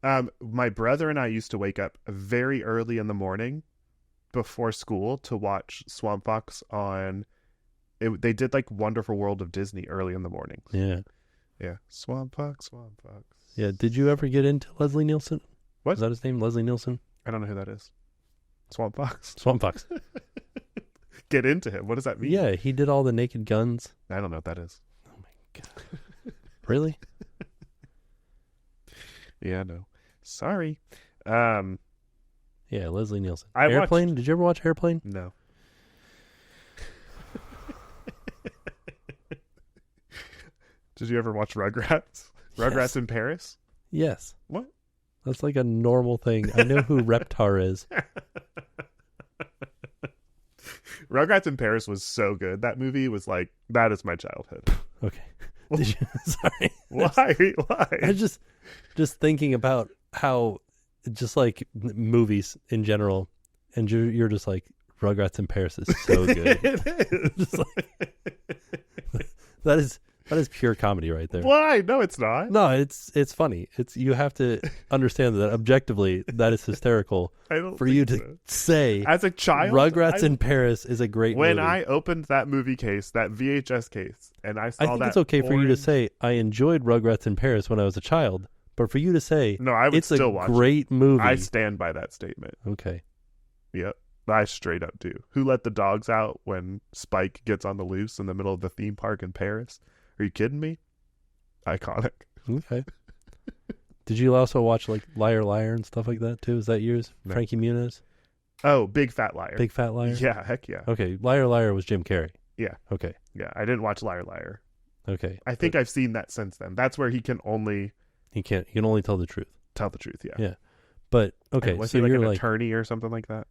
S2: My brother and I used to wake up very early in the morning before school to watch Swamp Fox on... They did like Wonderful World of Disney early in the mornings.
S1: Yeah.
S2: Yeah. Swamp Fox.
S1: Yeah. Did you ever get into Leslie Nielsen?
S2: What?
S1: Is that his name? Leslie Nielsen?
S2: I don't know who that is. Swamp Fox.
S1: Swamp Fox.
S2: Get into him. What does that mean?
S1: Yeah, he did all the Naked Guns.
S2: I don't know what that is.
S1: Oh my god. Really?
S2: Yeah, no. Sorry.
S1: Yeah, Leslie Nielsen.
S2: I
S1: Airplane?
S2: watched-
S1: Did you ever watch Airplane?
S2: No. Did you ever watch Rugrats? Rugrats
S1: Yes.
S2: in Paris?
S1: Yes.
S2: What?
S1: That's like a normal thing. I know who Reptar is.
S2: Rugrats in Paris was so good. That movie was like, that is my childhood.
S1: Okay. Did you, sorry.
S2: Why?
S1: I just thinking about how just like movies in general, and you're just like, Rugrats in Paris is so good.
S2: It is.
S1: Just like, that is pure comedy right there.
S2: Why? No, it's not.
S1: No, it's funny. You have to understand that objectively that is hysterical
S2: I don't
S1: for
S2: think
S1: you to
S2: so.
S1: say
S2: As a child,
S1: Rugrats in Paris is a great
S2: when
S1: movie.
S2: I opened that movie case, that VHS case, and I saw
S1: I think
S2: that
S1: it's okay for you to
S2: orange-
S1: say I enjoyed Rugrats in Paris when I was a child, but for you to say
S2: No, I would
S1: it's
S2: still
S1: a
S2: watch
S1: great movie.
S2: I stand by that statement.
S1: Okay.
S2: Yep. I straight up do. Who let the dogs out when Spike gets on the loose in the middle of the theme park in Paris? Are you kidding me? Iconic.
S1: Okay. Did you also watch like Liar Liar and stuff like that too? Is that yours?
S2: No.
S1: Frankie Muniz?
S2: Oh, Big Fat Liar.
S1: Big Fat Liar?
S2: Yeah, heck yeah.
S1: Okay. Liar Liar was Jim Carrey.
S2: Yeah.
S1: Okay.
S2: Yeah, I didn't watch Liar Liar.
S1: Okay.
S2: I think I've seen that since then. That's where he can only
S1: He can only tell the truth.
S2: tell the truth, yeah.
S1: Yeah. But okay,
S2: And was
S1: so
S2: he like
S1: you're
S2: an
S1: like
S2: attorney or something like that?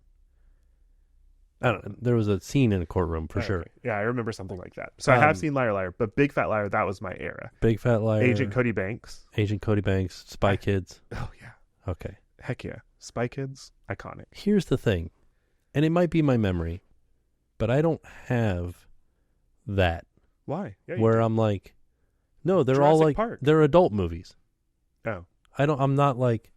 S1: I don't know. There was a scene in a courtroom for sure.
S2: Okay. Yeah, I remember something like that. So I have
S1: Um,
S2: seen Liar Liar, but Big Fat Liar, that was my era.
S1: Big Fat Liar.
S2: Agent Cody Banks.
S1: Agent Cody Banks, Spy Kids.
S2: Oh yeah.
S1: Okay.
S2: Heck yeah. Spy Kids, iconic.
S1: Here's the thing, and it might be my memory, but I don't have that
S2: Why? Yeah, you
S1: where
S2: do.
S1: I'm like, no, they're all
S2: Jurassic
S1: like
S2: Park.
S1: they're adult movies.
S2: Oh.
S1: I'm not like,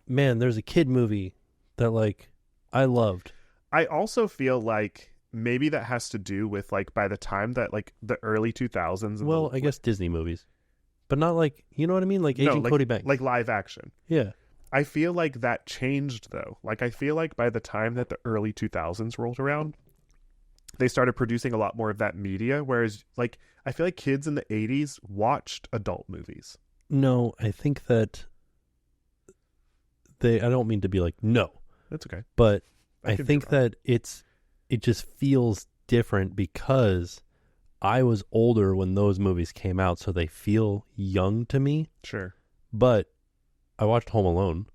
S1: man, there's a kid movie that like I loved.
S2: I also feel like maybe that has to do with like by the time that like the early 2000s. And
S1: Well, I guess Disney movies, but not like, you know what I mean, like Agent
S2: like,
S1: Cody Banks.
S2: like live action.
S1: Yeah.
S2: I feel like that changed though. Like I feel like by the time that the early 2000s rolled around, they started producing a lot more of that media. Whereas like I feel like kids in the 80s watched adult movies.
S1: No, I think that I don't mean to be like, no,
S2: That's okay.
S1: but I
S2: could be
S1: think
S2: wrong.
S1: that it just feels different because I was older when those movies came out, so they feel young to me.
S2: Sure.
S1: But I watched Home Alone.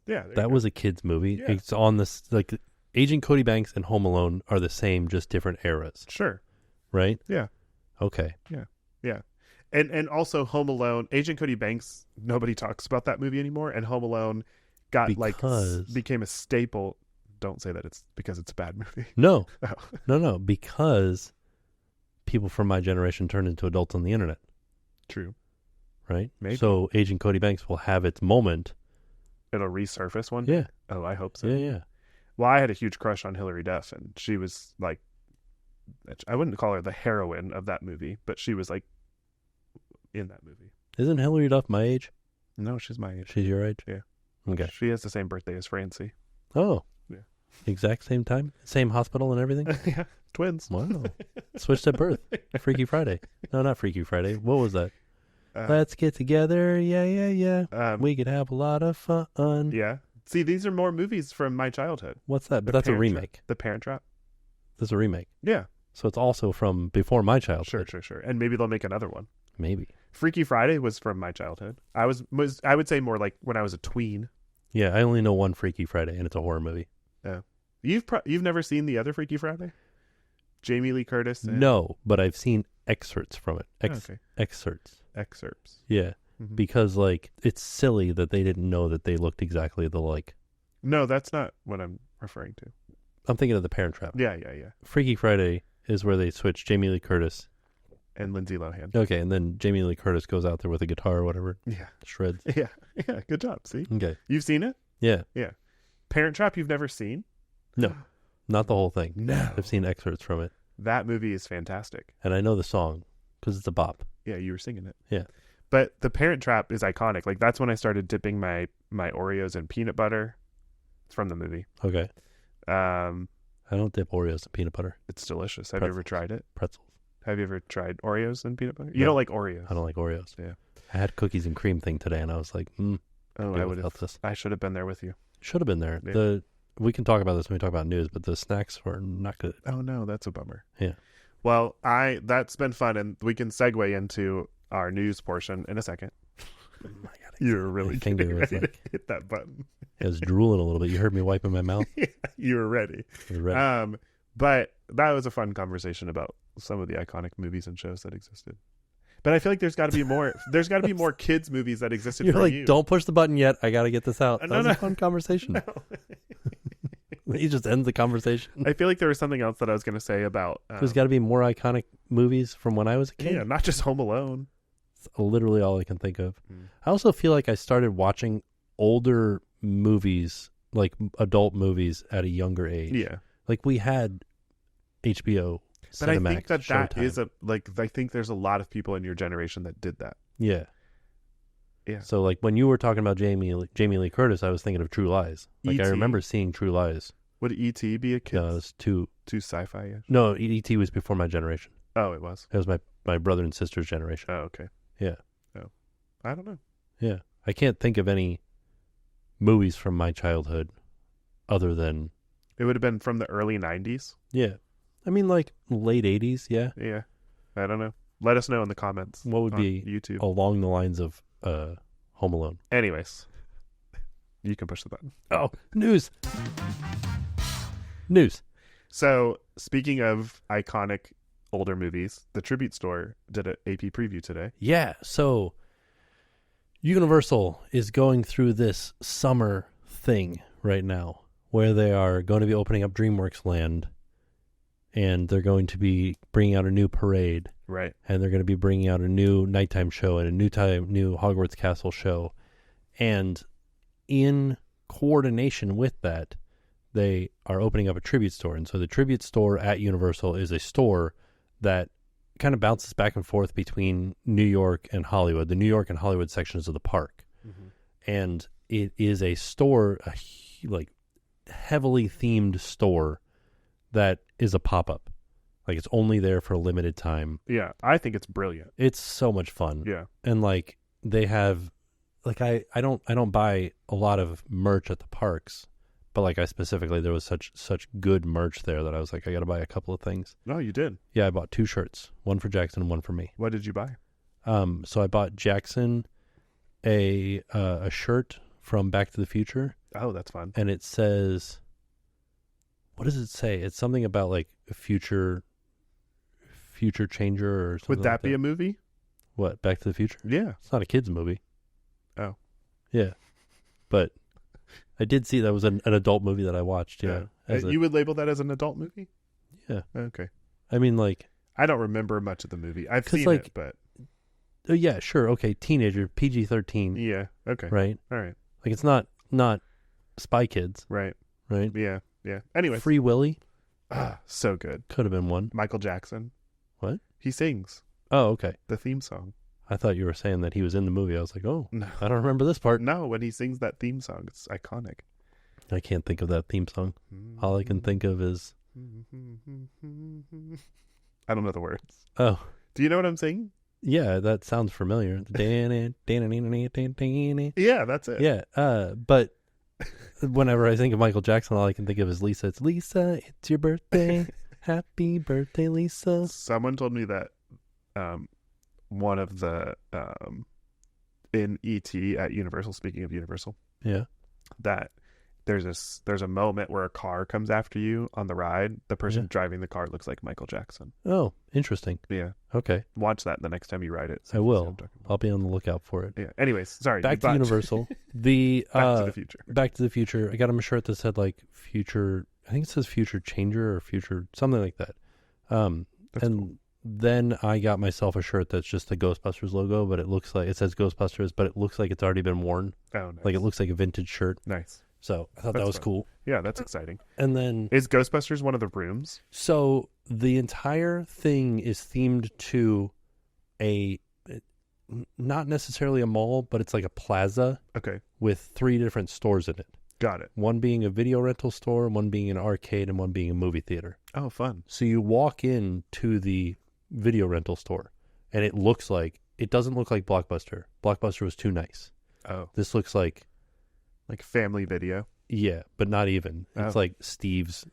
S2: Yeah. there you
S1: That
S2: go.
S1: was a kid's movie.
S2: Yeah.
S1: It's on this, like, Agent Cody Banks and Home Alone are the same, just different eras,
S2: Sure.
S1: right?
S2: Yeah.
S1: Okay.
S2: Yeah. And also Home Alone, Agent Cody Banks, nobody talks about that movie anymore, and Home Alone got became a staple. Don't say that it's because it's a bad movie.
S1: No.
S2: Oh.
S1: No, because people from my generation turned into adults on the internet,
S2: True.
S1: right?
S2: Maybe.
S1: So Agent Cody Banks will have its moment.
S2: It'll resurface one day.
S1: Yeah.
S2: Oh, I hope so.
S1: Yeah.
S2: Well, I had a huge crush on Hilary Duff, and she was like, I wouldn't call her the heroine of that movie, but she was like in that movie.
S1: Isn't Hilary Duff my age?
S2: No, she's my age.
S1: She's your age?
S2: Yeah.
S1: Okay.
S2: She has the same birthday as Francie.
S1: Oh.
S2: Yeah.
S1: Exact same time? Same hospital and everything?
S2: Yeah, twins.
S1: Wow. Switched at birth. Freaky Friday. No, not Freaky Friday. What was that? Let's get together. Yeah. We could have a lot of fun.
S2: Yeah. See, these are more movies from my childhood.
S1: What's that? But
S2: The
S1: that's a
S2: Parent
S1: remake.
S2: Trap. The Parent Trap.
S1: That's a remake.
S2: Yeah.
S1: So it's also from before my childhood.
S2: Sure. And maybe they'll make another one.
S1: Maybe.
S2: Freaky Friday was from my childhood. I would say more like when I was a tween.
S1: Yeah, I only know one Freaky Friday, and it's a horror movie.
S2: Oh. You've never seen the other Freaky Friday? Jamie Lee Curtis? And...
S1: No, but I've seen excerpts from it.
S2: Okay.
S1: Excerpts. Yeah,
S2: Mhm.
S1: because like it's silly that they didn't know that they looked exactly alike.
S2: No, that's not what I'm referring to.
S1: I'm thinking of The Parent Trap.
S2: Yeah.
S1: Freaky Friday is where they switch Jamie Lee Curtis.
S2: And Lindsay Lohan.
S1: Okay, and then Jamie Lee Curtis goes out there with a guitar or whatever,
S2: Yeah.
S1: shreds.
S2: Yeah. Good job. See?
S1: Okay.
S2: You've seen it?
S1: Yeah.
S2: Parent Trap you've never seen?
S1: No, not the whole thing.
S2: No.
S1: I've seen excerpts from it,
S2: That movie is fantastic.
S1: and I know the song because it's a bop.
S2: Yeah, you were singing it.
S1: Yeah.
S2: But The Parent Trap is iconic. Like that's when I started dipping my Oreos in peanut butter. It's from the movie.
S1: Okay.
S2: I
S1: I don't dip Oreos in peanut butter.
S2: It's delicious. Have
S1: Pretzels.
S2: you ever tried it?
S1: Pretzels.
S2: Have you ever tried Oreos and peanut butter? You
S1: No.
S2: don't like Oreos.
S1: I don't like Oreos.
S2: Yeah.
S1: I had cookies and cream thing today, and I was like,
S2: Oh, I would have.
S1: this.
S2: I should have been there with you.
S1: Should have been there.
S2: Yeah.
S1: We can talk about this when we talk about news, but the snacks were not good.
S2: Oh no, that's a bummer.
S1: Yeah.
S2: Well, that's been fun, and we can segue into our news portion in a second. You're really getting ready to hit that button.
S1: I was drooling a little bit. You heard me wiping my mouth.
S2: Yeah, you were ready.
S1: I was ready.
S2: But that was a fun conversation about some of the iconic movies and shows that existed. But I feel like there's got to be more. There's got to be more kids movies that existed.
S1: You're
S2: for
S1: like,
S2: you.
S1: don't push the button yet. I got to get this out. That
S2: No,
S1: was
S2: no.
S1: a fun conversation. He just ends the conversation.
S2: I feel like there was something else that I was going to say about.
S1: There's got to be more iconic movies from when I was a kid.
S2: Yeah, not just Home Alone.
S1: It's literally all I can think of. I also feel like I started watching older movies, like adult movies, at a younger age.
S2: Yeah,
S1: Like we had HBO,
S2: but
S1: Cinemax,
S2: I think that
S1: Showtime.
S2: is I think there's a lot of people in your generation that did that.
S1: Yeah.
S2: Yeah.
S1: So like when you were talking about Jamie Lee Curtis, I was thinking of True Lies. Like I
S2: E.T.?
S1: remember seeing True Lies.
S2: Would E.T. be a kid?
S1: No, it was too
S2: sci-fi-ish?
S1: No, E.T. was before my generation.
S2: Oh, it was.
S1: It was my brother and sister's generation.
S2: Oh, okay.
S1: Yeah.
S2: Oh, I don't know.
S1: Yeah. I can't think of any movies from my childhood other than
S2: It would have been from the early 90s.
S1: yeah. I mean like late 80s, yeah.
S2: Yeah. I don't know. Let us know in the comments.
S1: What would
S2: on
S1: be
S2: YouTube?
S1: along the lines of Home Alone.
S2: Anyways, you can push the button.
S1: Oh, news. News.
S2: So, speaking of iconic older movies, the Tribute Store did an AP preview today.
S1: Yeah, so Universal is going through this summer thing right now where they are going to be opening up DreamWorks Land, and they're going to be bringing out a new parade,
S2: Right.
S1: and they're going to be bringing out a new nighttime show and a new Hogwarts Castle show. And in coordination with that, they are opening up a tribute store. And so the tribute store at Universal is a store that kind of bounces back and forth between New York and Hollywood, the New York and Hollywood sections of the park.
S2: Mm-hmm.
S1: And it is a store, like heavily themed store that is a pop-up. Like it's only there for a limited time.
S2: Yeah, I think it's brilliant.
S1: It's so much fun.
S2: Yeah.
S1: And like they have, like I don't buy a lot of merch at the parks, but like I specifically, there was such good merch there that I was like, I got to buy a couple of things.
S2: No, you did.
S1: Yeah, I bought 2 shirts, one for Jackson and one for me.
S2: What did you buy?
S1: So I bought Jackson a shirt from Back to the Future,
S2: Oh, that's fun.
S1: and it says, what does it say? It's something about like a future changer or something.
S2: Would that
S1: like
S2: be a movie?
S1: what? Back to the Future?
S2: Yeah.
S1: It's not a kids movie.
S2: Oh.
S1: Yeah, but I did see that was an adult movie that I watched. Yeah,
S2: You would label that as an adult movie?
S1: Yeah.
S2: Okay.
S1: I mean, like,
S2: I don't remember much of the movie. I've
S1: 'Cause,
S2: seen
S1: like,
S2: it, but
S1: yeah, sure, okay, teenager, PG-13,
S2: yeah. Okay.
S1: right?
S2: All right.
S1: Like, it's not Spy Kids,
S2: Right.
S1: right?
S2: Yeah. Yeah. Anyway.
S1: Free Willy
S2: So good.
S1: could have been one.
S2: Michael Jackson.
S1: What?
S2: He sings
S1: Oh, okay.
S2: the theme song.
S1: I thought you were saying that he was in the movie. I was like, oh,
S2: No.
S1: I don't remember this part.
S2: No, when he sings that theme song, it's iconic.
S1: I can't think of that theme song. All I can think of is,
S2: I don't know the words.
S1: oh,
S2: Do you know what I'm singing?
S1: yeah, that sounds familiar.
S2: Yeah, that's it.
S1: Yeah, but whenever I think of Michael Jackson, all I can think of is Lisa. It's Lisa, it's your birthday. Happy birthday, Lisa.
S2: Someone told me that one of the in E.T. at Universal, speaking of Universal,
S1: Yeah.
S2: that there's a moment where a car comes after you on the ride. The person
S1: Yeah.
S2: driving the car looks like Michael Jackson.
S1: Oh, interesting.
S2: Yeah.
S1: Okay.
S2: Watch that the next time you ride it.
S1: I will. I'll be on the lookout for it.
S2: Yeah. Anyways, sorry.
S1: Back to Universal. The
S2: Back to the Future.
S1: Back to the Future. I got him a shirt that said like future. I think it says Future Changer or Future something like that.
S2: That's
S1: and
S2: cool.
S1: then I got myself a shirt that's just the Ghostbusters logo, but it says Ghostbusters, but it looks like it's already been worn.
S2: Oh, nice.
S1: Like it looks like a vintage shirt.
S2: Nice.
S1: So I thought that
S2: That's
S1: was
S2: fun.
S1: cool.
S2: Yeah, that's exciting.
S1: And then
S2: Is Ghostbusters one of the rooms?
S1: so the entire thing is themed to not necessarily a mall, but it's like a plaza
S2: Okay.
S1: with 3 different stores in it.
S2: Got it.
S1: One being a video rental store, one being an arcade, and one being a movie theater.
S2: Oh, fun.
S1: So you walk into the video rental store, and it doesn't look like Blockbuster. Blockbuster was too nice.
S2: Oh.
S1: This looks like
S2: Family Video.
S1: Yeah, but not even. It's like Steve's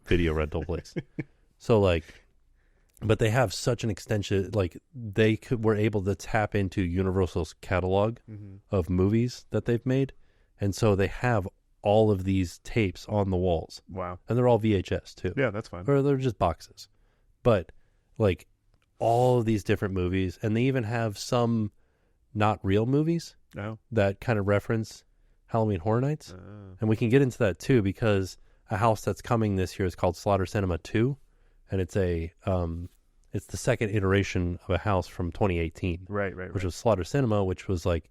S1: video rental place. So but they have such an extension. Like were able to tap into Universal's catalog of movies that they've made, and so they have all of these tapes on the walls.
S2: Wow.
S1: And they're all VHS too.
S2: Yeah, that's fine.
S1: Or they're just boxes, but all of these different movies, and they even have some not real movies that kind of reference Halloween Horror Nights. And we can get into that too, because a house that's coming this year is called Slaughter Cinema 2, and it's it's the second iteration of a house from 2018.
S2: Right.
S1: Which was Slaughter Cinema, which was the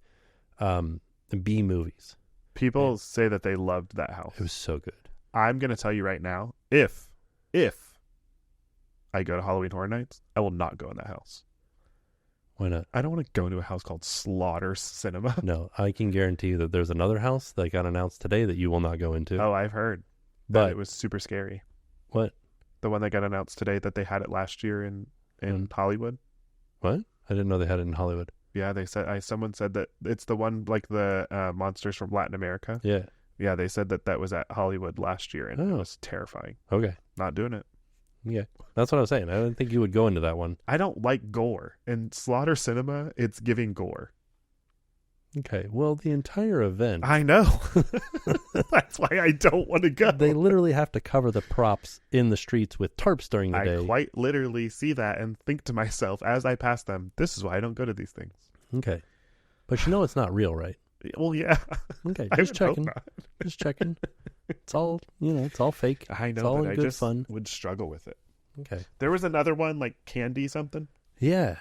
S1: B movies.
S2: People say that they loved that house.
S1: It was so good.
S2: I'm going to tell you right now, if I go to Halloween Horror Nights, I will not go in that house.
S1: Why not?
S2: I don't want to go into a house called Slaughter Cinema.
S1: No, I can guarantee you that there's another house that got announced today that you will not go into.
S2: Oh, I've heard. But it was super scary.
S1: What?
S2: The one that got announced today that they had it last year in Hollywood.
S1: What? I didn't know they had it in Hollywood.
S2: Yeah, they said. Someone said that it's the one like the monsters from Latin America.
S1: Yeah.
S2: Yeah, they said that was at Hollywood last year, and it was terrifying.
S1: Okay.
S2: Not doing it.
S1: Yeah, that's what I was saying. I didn't think you would go into that one.
S2: I don't like gore. In Slaughter Cinema, it's giving gore.
S1: Okay, well, the entire event...
S2: I know. That's why I don't want to go.
S1: They literally have to cover the props in the streets with tarps during the day.
S2: I quite literally see that and think to myself as I pass them, this is why I don't go to these things.
S1: Okay. But you know it's not real, right?
S2: Well, yeah.
S1: Okay, just checking. Just checking. It's all, it's all fake.
S2: I know,
S1: it's all
S2: but I
S1: good
S2: just
S1: fun.
S2: would struggle with it.
S1: Okay.
S2: There was another one, like Candy something.
S1: Yeah.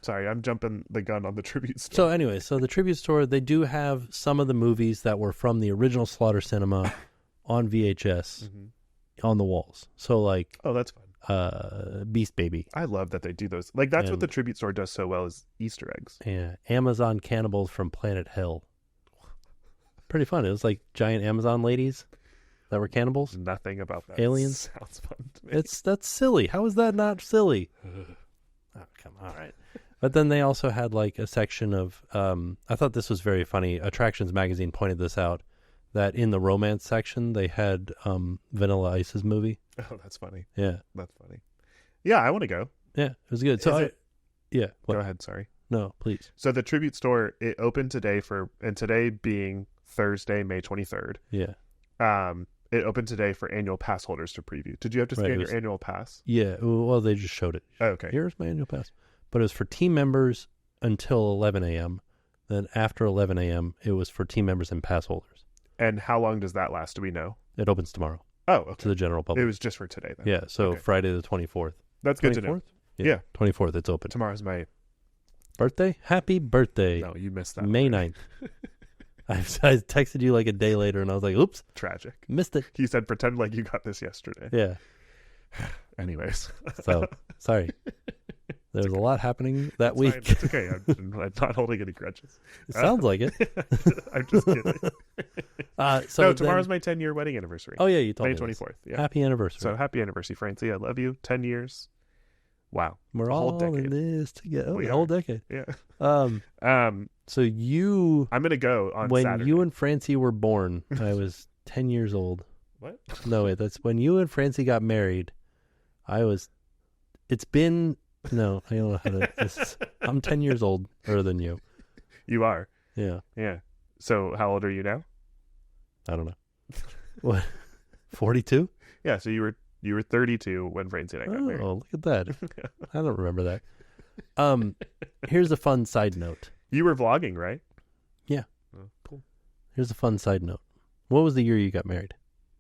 S2: Sorry, I'm jumping the gun on the tribute store.
S1: So anyway, the tribute store, they do have some of the movies that were from the original Slaughter Cinema on VHS on the walls. So
S2: oh, that's fun.
S1: Beast Baby.
S2: I love that they do those. Like, that's what the tribute store does so well, is Easter eggs.
S1: Yeah. Amazon Cannibals from Planet Hell. Pretty fun. It was like giant Amazon ladies that were cannibals.
S2: Nothing about that
S1: aliens
S2: sounds fun to me.
S1: That's silly. How is that not silly? Oh, come on. All right. But then they also had a section of I thought this was very funny. Attractions Magazine pointed this out, that in the romance section they had Vanilla Ice's movie.
S2: Oh, that's funny.
S1: Yeah.
S2: That's funny. Yeah, I want to go.
S1: Yeah, it was good. So yeah. What?
S2: Go ahead, sorry.
S1: No, please.
S2: So the tribute store, it opened today and today being Thursday, May 23rd.
S1: Yeah.
S2: It opened today for annual pass holders to preview. Did you have to scan your annual pass?
S1: Yeah. Well, they just showed it.
S2: Oh, okay.
S1: Here's my annual pass. But it was for team members until 11 a.m. Then after 11 a.m., it was for team members and pass holders.
S2: And how long does that last? Do we know?
S1: It opens tomorrow.
S2: Oh, okay.
S1: To the general public.
S2: It was just for today then.
S1: Yeah. So Friday the 24th.
S2: That's good to know. Yeah.
S1: 24th, it's open.
S2: Tomorrow's my
S1: birthday. Happy birthday.
S2: No, you missed that.
S1: May 9th. I texted you a day later, and I was like, oops.
S2: Tragic.
S1: Missed it.
S2: He said, pretend like you got this yesterday.
S1: Yeah.
S2: Anyways.
S1: So, sorry. There was a lot happening that week.
S2: Fine. It's okay. I'm not holding any grudges.
S1: It sounds like it.
S2: I'm just kidding.
S1: So
S2: tomorrow's my 10-year wedding anniversary.
S1: Oh, yeah, you told me.
S2: May 24th. Yeah.
S1: Happy anniversary.
S2: So happy anniversary, Francie. I love you. 10 years. Wow.
S1: We're all in this together. Oh, the whole decade.
S2: Yeah.
S1: So I'm
S2: going to go on
S1: when
S2: Saturday.
S1: You and Francie were born, I was 10 years old.
S2: What?
S1: No, wait, that's when you and Francie got married. I don't know how to. I'm 10 years older than you.
S2: You are.
S1: Yeah.
S2: Yeah. So how old are you now?
S1: I don't know. What? 42?
S2: Yeah. So you were 32 when Francie and I got married.
S1: Oh, look at that. I don't remember that. Here's a fun side note.
S2: You were vlogging, right?
S1: Yeah.
S2: Oh, cool.
S1: Here's a fun side note. What was the year you got married?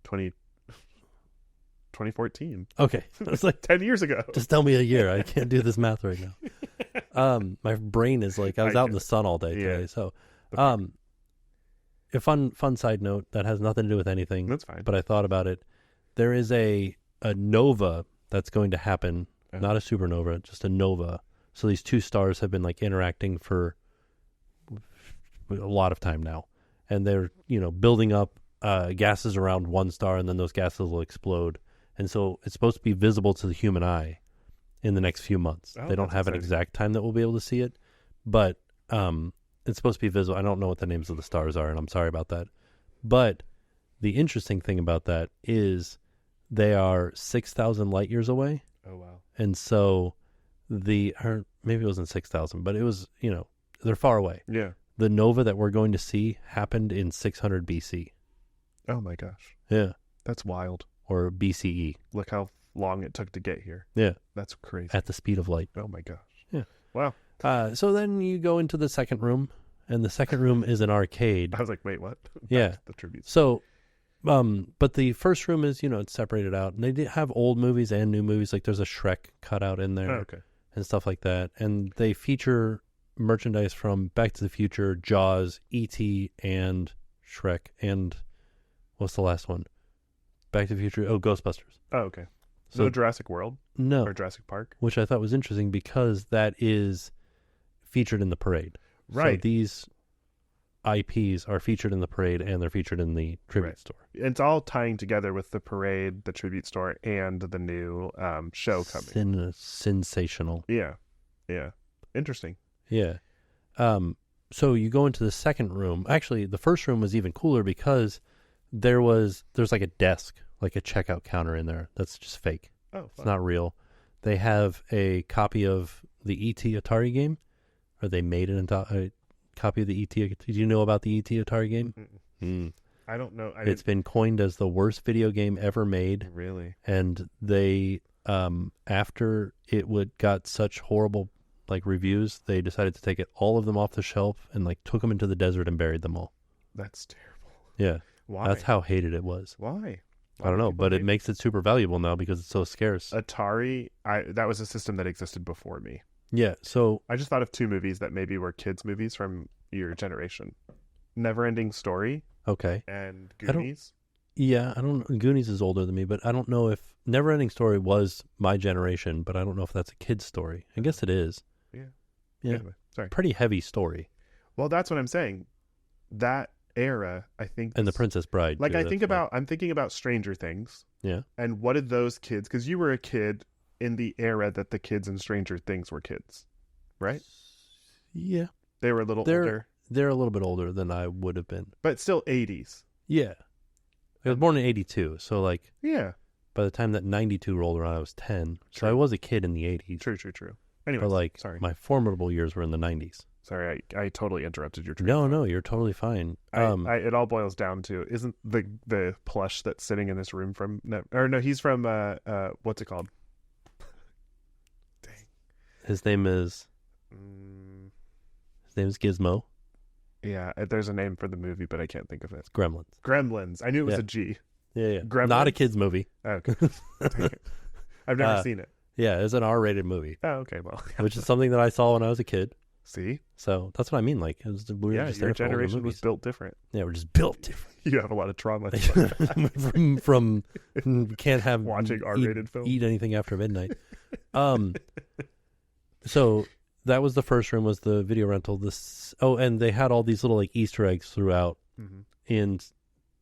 S2: 2014.
S1: Okay. It's
S2: 10 years ago.
S1: Just tell me a year. I can't do this math right now. My brain is I was out in the sun all day today. Yeah. So, a fun side note that has nothing to do with anything.
S2: That's fine.
S1: But I thought about it. There is a nova that's going to happen. Not a supernova, just a nova. So these two stars have been interacting for a lot of time now. And they're, building up gases around one star, and then those gases will explode. And so it's supposed to be visible to the human eye in the next few months. They don't have an exact time that we'll be able to see it, but it's supposed to be visible. I don't know what the names of the stars are, and I'm sorry about that. But the interesting thing about that is they are 6,000 light years away.
S2: Oh, wow.
S1: And so maybe it wasn't 6,000, but it was, they're far away.
S2: Yeah.
S1: The nova that we're going to see happened in 600 BC.
S2: Oh, my gosh.
S1: Yeah.
S2: That's wild.
S1: Or BCE.
S2: Look how long it took to get here.
S1: Yeah.
S2: That's crazy.
S1: At the speed of light.
S2: Oh, my gosh.
S1: Yeah.
S2: Wow.
S1: So then you go into the second room, and the second room is an arcade.
S2: I was like, wait, what?
S1: Yeah.
S2: The tributes.
S1: So, but the first room is, it's separated out. And they did have old movies and new movies. Like there's a Shrek cutout in there.
S2: Oh, okay.
S1: And stuff like that. And they feature merchandise from Back to the Future, Jaws, E.T., and Shrek. And what's the last one? Back to the Future. Oh, Ghostbusters.
S2: Oh, okay.
S1: So
S2: no Jurassic World?
S1: No.
S2: Or Jurassic Park?
S1: Which I thought was interesting because that is featured in the parade.
S2: Right.
S1: So these IPs are featured in the parade and they're featured in the tribute store.
S2: It's all tying together with the parade, the tribute store, and the new show coming.
S1: Sensational.
S2: Yeah. Yeah. Interesting.
S1: Yeah. So you go into the second room. Actually, the first room was even cooler because there's like a desk, like a checkout counter in there. That's just fake.
S2: Oh, fun.
S1: It's not real. They have a copy of the E.T. Atari game, or they made a copy of the E.T. Did you know about the E.T. Atari game?
S2: I don't know.
S1: It's been coined as the worst video game ever made.
S2: Really?
S1: And they, after it got such horrible reviews, they decided to take all of them off the shelf and took them into the desert and buried them all.
S2: That's terrible.
S1: Yeah.
S2: Why?
S1: That's how hated it was.
S2: Why?
S1: I don't know, but it makes it super valuable now because it's so scarce.
S2: Atari, that was a system that existed before me.
S1: Yeah, so
S2: I just thought of two movies that maybe were kids' movies from your generation. Neverending Story.
S1: Okay.
S2: And Goonies.
S1: I don't know. Goonies is older than me, but I don't know if Neverending Story was my generation, but I don't know if that's a kid's story. I guess it is.
S2: Yeah.
S1: Anyway,
S2: sorry.
S1: Pretty heavy story.
S2: Well, that's what I'm saying. That era, I think,
S1: and The Princess Bride.
S2: I'm thinking about Stranger Things.
S1: Yeah.
S2: And what did those kids? Because you were a kid in the era that the kids in Stranger Things were kids, right?
S1: Yeah.
S2: They were a little older.
S1: They're a little bit older than I would have been,
S2: but still 80s.
S1: Yeah. I was born in 82, so
S2: yeah.
S1: By the time that 92 rolled around, I was 10. True. So I was a kid in the 80s.
S2: True. Anyway,
S1: but
S2: sorry.
S1: My formidable years were in the 90s.
S2: Sorry, I totally interrupted your train.
S1: No, you're totally fine.
S2: It all boils down to, isn't the plush that's sitting in this room from, he's from, what's it called? Dang.
S1: His name is Gizmo.
S2: Yeah, there's a name for the movie, but I can't think of it.
S1: It's Gremlins.
S2: Gremlins. I knew it was a G.
S1: Yeah.
S2: Gremlins?
S1: Not a kid's movie.
S2: Okay. I've never seen it.
S1: Yeah, it's an R-rated movie.
S2: Oh, okay, well.
S1: Which is something that I saw when I was a kid.
S2: See?
S1: So that's what I mean.
S2: Your generation was built different.
S1: Yeah, we're just built different.
S2: You have a lot of trauma.
S1: from can't have
S2: watching R-rated films.
S1: Eat anything after midnight. So that was the first room, was the video rental. And they had all these little Easter eggs throughout.
S2: Mm-hmm.
S1: And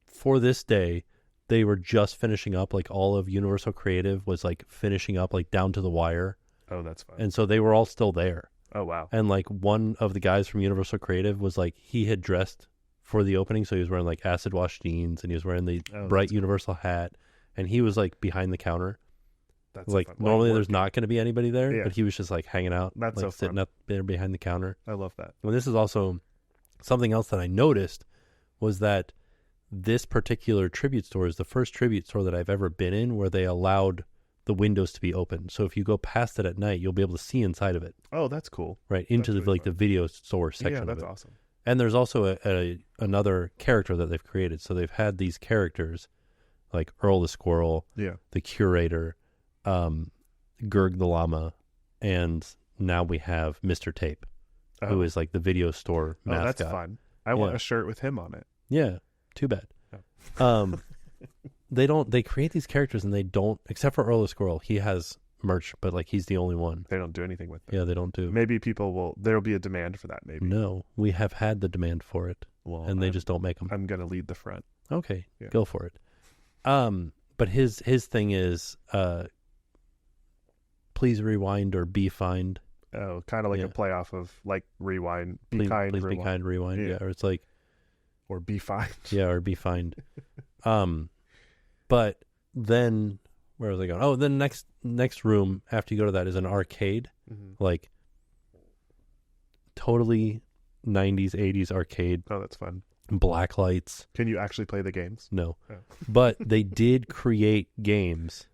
S1: for this day, they were just finishing up. All of Universal Creative was finishing up down to the wire.
S2: Oh, that's fun.
S1: And so they were all still there.
S2: Oh, wow.
S1: And one of the guys from Universal Creative was he had dressed for the opening. So he was wearing acid wash jeans and he was wearing the bright Universal hat. And he was behind the counter.
S2: That's
S1: normally there's not going to be anybody there, but he was just hanging out.
S2: That's so
S1: sitting
S2: fun.
S1: up there behind the counter.
S2: I love that.
S1: And this is also something else that I noticed was that this particular tribute store is the first tribute store that I've ever been in where they allowed the windows to be open. So if you go past it at night, you'll be able to see inside of it.
S2: Oh, that's cool.
S1: Right, into the video store section of it.
S2: Yeah, that's awesome.
S1: And there's also another character that they've created. So they've had these characters like Earl the Squirrel, the Curator, Gurg the Llama, and now we have Mr. Tape, who is the video store mascot.
S2: Oh, that's fun. I want a shirt with him on it.
S1: Yeah, too bad.
S2: Oh.
S1: They create these characters and they don't, except for Earl the Squirrel, he has merch, but he's the only one.
S2: They don't do anything with it.
S1: Yeah, they don't do.
S2: Maybe there'll be a demand for that, maybe.
S1: No, we have had the demand for it, and they just don't make them.
S2: I'm going to lead the front.
S1: Okay,
S2: Yeah.
S1: go for it. But his thing is, please rewind or be fined.
S2: Oh, kind of like a play off of like rewind, be
S1: Please,
S2: kind,
S1: please
S2: rewind.
S1: be kind, rewind. Yeah, or it's like,
S2: or be fined.
S1: yeah, or be fined. But then where was I going? Oh, the next room after you go to that is an arcade, like totally 90s, 80s arcade.
S2: Oh, that's fun.
S1: Black lights.
S2: Can you actually play the games?
S1: No.
S2: Oh.
S1: But they did create games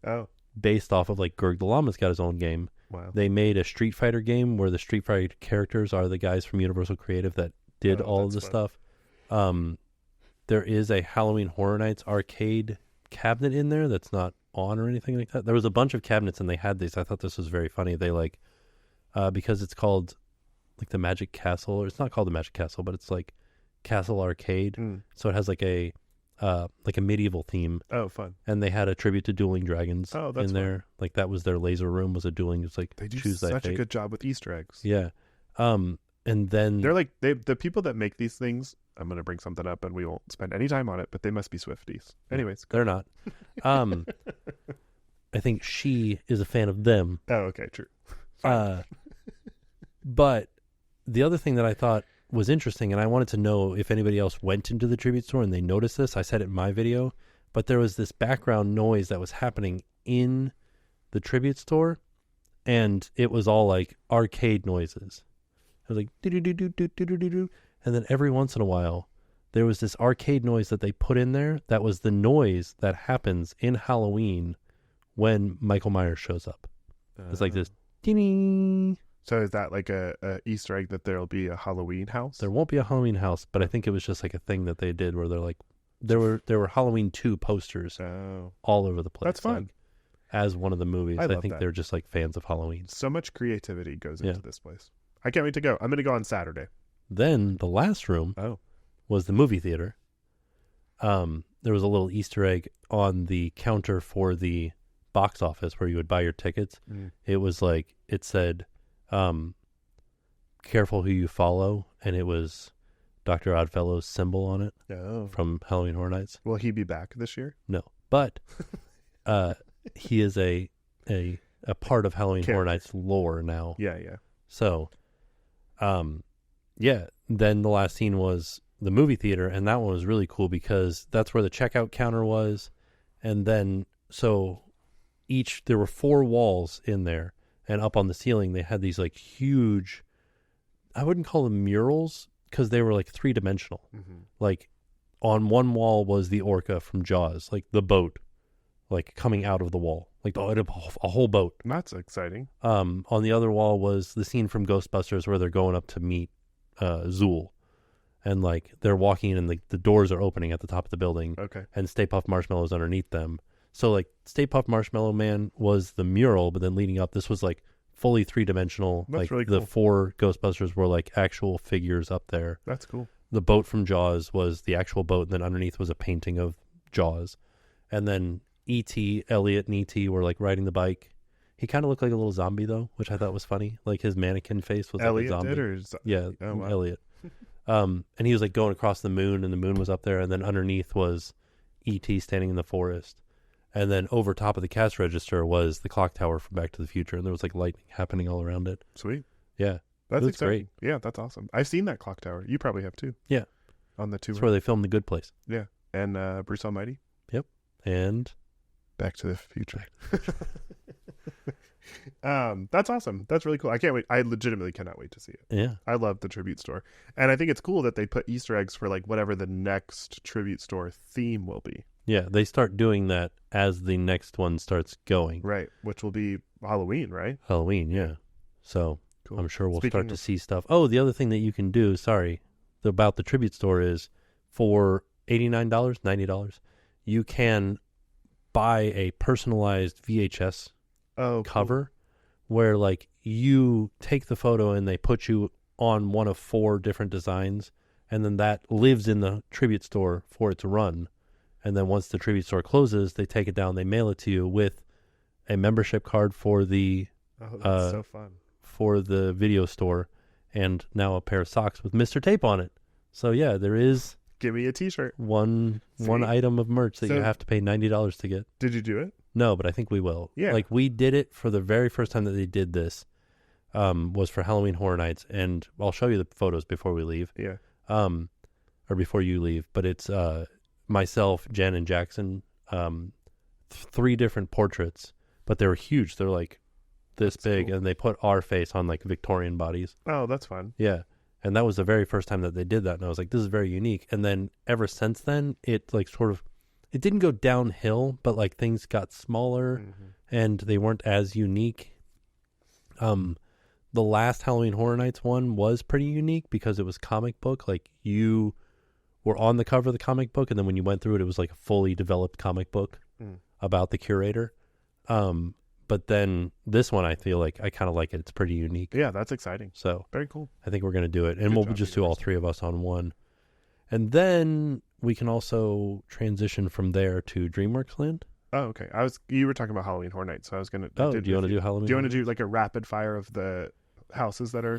S1: based off of, like, Gerg the Llama's got his own game.
S2: Wow.
S1: They made a Street Fighter game where the Street Fighter characters are the guys from Universal Creative that did all of the stuff. There is a Halloween Horror Nights arcade cabinet in there that's not on or anything like that. There was a bunch of cabinets and they had these. I thought this was very funny. They because it's called like the Magic Castle, or it's not called the Magic Castle, but it's like Castle Arcade. So it has like a medieval theme.
S2: Oh, fun.
S1: And they had a tribute to Dueling Dragons in there.
S2: Fun.
S1: Like that was their laser room, was a dueling. It's like
S2: they do
S1: choose
S2: such
S1: a
S2: good job with Easter eggs.
S1: Yeah. And then
S2: they're like the people that make these things. I'm going to bring something up and we won't spend any time on it, but they must be Swifties. Anyways,
S1: they're not. I think she is a fan of them.
S2: Oh, okay, true.
S1: But the other thing that I thought was interesting, and I wanted to know if anybody else went into the tribute store and they noticed this. I said it in my video, but there was this background noise that was happening in the tribute store, and it was all like arcade noises. It was like do-do-do-do-do-do-do-do. And then every once in a while, there was this arcade noise that they put in there that was the noise that happens in Halloween when Michael Myers shows up. It's like this ding.
S2: So is that like a Easter egg that there'll be a Halloween house?
S1: There won't be a Halloween house, but I think it was just like a thing that they did where they're like, there were Halloween 2 posters all over the place.
S2: That's fun.
S1: Like, as one of the movies. I think
S2: that.
S1: they're just like fans of Halloween.
S2: So much creativity goes into this place. I can't wait to go. I'm going to go on Saturday.
S1: Then the last room was the movie theater. There was a little Easter egg on the counter for the box office where you would buy your tickets. It was like, it said, careful who you follow, and it was Dr. Oddfellow's symbol on it from Halloween Horror Nights.
S2: Will he be back this year?
S1: No, but he is a part of Halloween Horror Nights lore now.
S2: Yeah.
S1: So, then the last scene was the movie theater, and that one was really cool because that's where the checkout counter was. And then, so there were 4 walls in there, and up on the ceiling, they had these like huge, I wouldn't call them murals because they were like 3-dimensional. Like on one wall was the orca from Jaws, like the boat, like coming out of the wall, like a whole boat.
S2: That's exciting.
S1: On the other wall was the scene from Ghostbusters where they're going up to meet Zool, and like they're walking in and the doors are opening at the top of the building.
S2: Okay. And
S1: Stay Puft Marshmallow's underneath them. So like Stay Puft Marshmallow Man was the mural, but then leading up, this was like fully 3-dimensional.
S2: That's
S1: like
S2: really cool.
S1: The 4 Ghostbusters were like actual figures up there.
S2: That's cool.
S1: The boat from Jaws was the actual boat, and then underneath was a painting of Jaws. And then E.T., Elliot and E.T. were like riding the bike. He kind of looked like a little zombie though, which I thought was funny. Like his mannequin face was
S2: Elliot
S1: like a zombie.
S2: Did,
S1: yeah,
S2: wow.
S1: Elliot. And he was like going across the moon, and the moon was up there, and then underneath was E.T. standing in the forest. And then over top of the cash register was the clock tower from Back to the Future, and there was like lightning happening all around it.
S2: Sweet.
S1: Yeah.
S2: That's
S1: great.
S2: Yeah, that's awesome. I've seen that clock tower. You probably have too.
S1: Yeah.
S2: On the tour.
S1: That's where they filmed The Good Place.
S2: Yeah. And Bruce Almighty.
S1: Yep. And
S2: Back to the Future. That's awesome. That's really cool. I can't wait. I legitimately cannot wait to see it.
S1: Yeah.
S2: I love the tribute store. And I think it's cool that they put Easter eggs for like whatever the next tribute store theme will be.
S1: Yeah, they start doing that as the next one starts going.
S2: Right, which will be Halloween, right?
S1: Halloween, yeah. So
S2: cool.
S1: I'm sure we'll start to see stuff. Oh, the other thing that you can do, about the tribute store is for $89, $90, you can buy a personalized VHS cover where like you take the photo and they put you on one of 4 different designs, and then that lives in the tribute store for it to run. And then once the tribute store closes, they take it down, they mail it to you with a membership card for the
S2: that's so fun.
S1: For the video store, and now a pair of socks with Mr. Tape on it. So yeah, there is
S2: Give me a T-shirt.
S1: One item of merch that you have to pay $90 to get.
S2: Did you do it?
S1: No, but I think we will.
S2: Yeah.
S1: Like, we did it for the very first time that they did this, was for Halloween Horror Nights, and I'll show you the photos before we leave.
S2: Yeah.
S1: Or before you leave, but it's myself, Jen, and Jackson, 3 different portraits, but they were huge. They're like this big, cool. And they put our face on like Victorian bodies.
S2: Oh, that's fun.
S1: Yeah. And that was the very first time that they did that. And I was like, this is very unique. And then ever since then, it like sort of, it didn't go downhill, but like things got smaller and they weren't as unique. The last Halloween Horror Nights one was pretty unique because it was comic book. Like you were on the cover of the comic book. And then when you went through it, it was like a fully developed comic book about the curator. But then this one, I feel like I kind of like it. It's pretty unique.
S2: Yeah, that's exciting.
S1: So
S2: very cool.
S1: I think we're going to do it. And we'll just do all 3 of us on one. And then we can also transition from there to DreamWorks Land.
S2: Oh, okay. You were talking about Halloween Horror Nights, so I was going to...
S1: Oh, do you want to do Halloween?
S2: Do you want to do like a rapid fire of the houses that are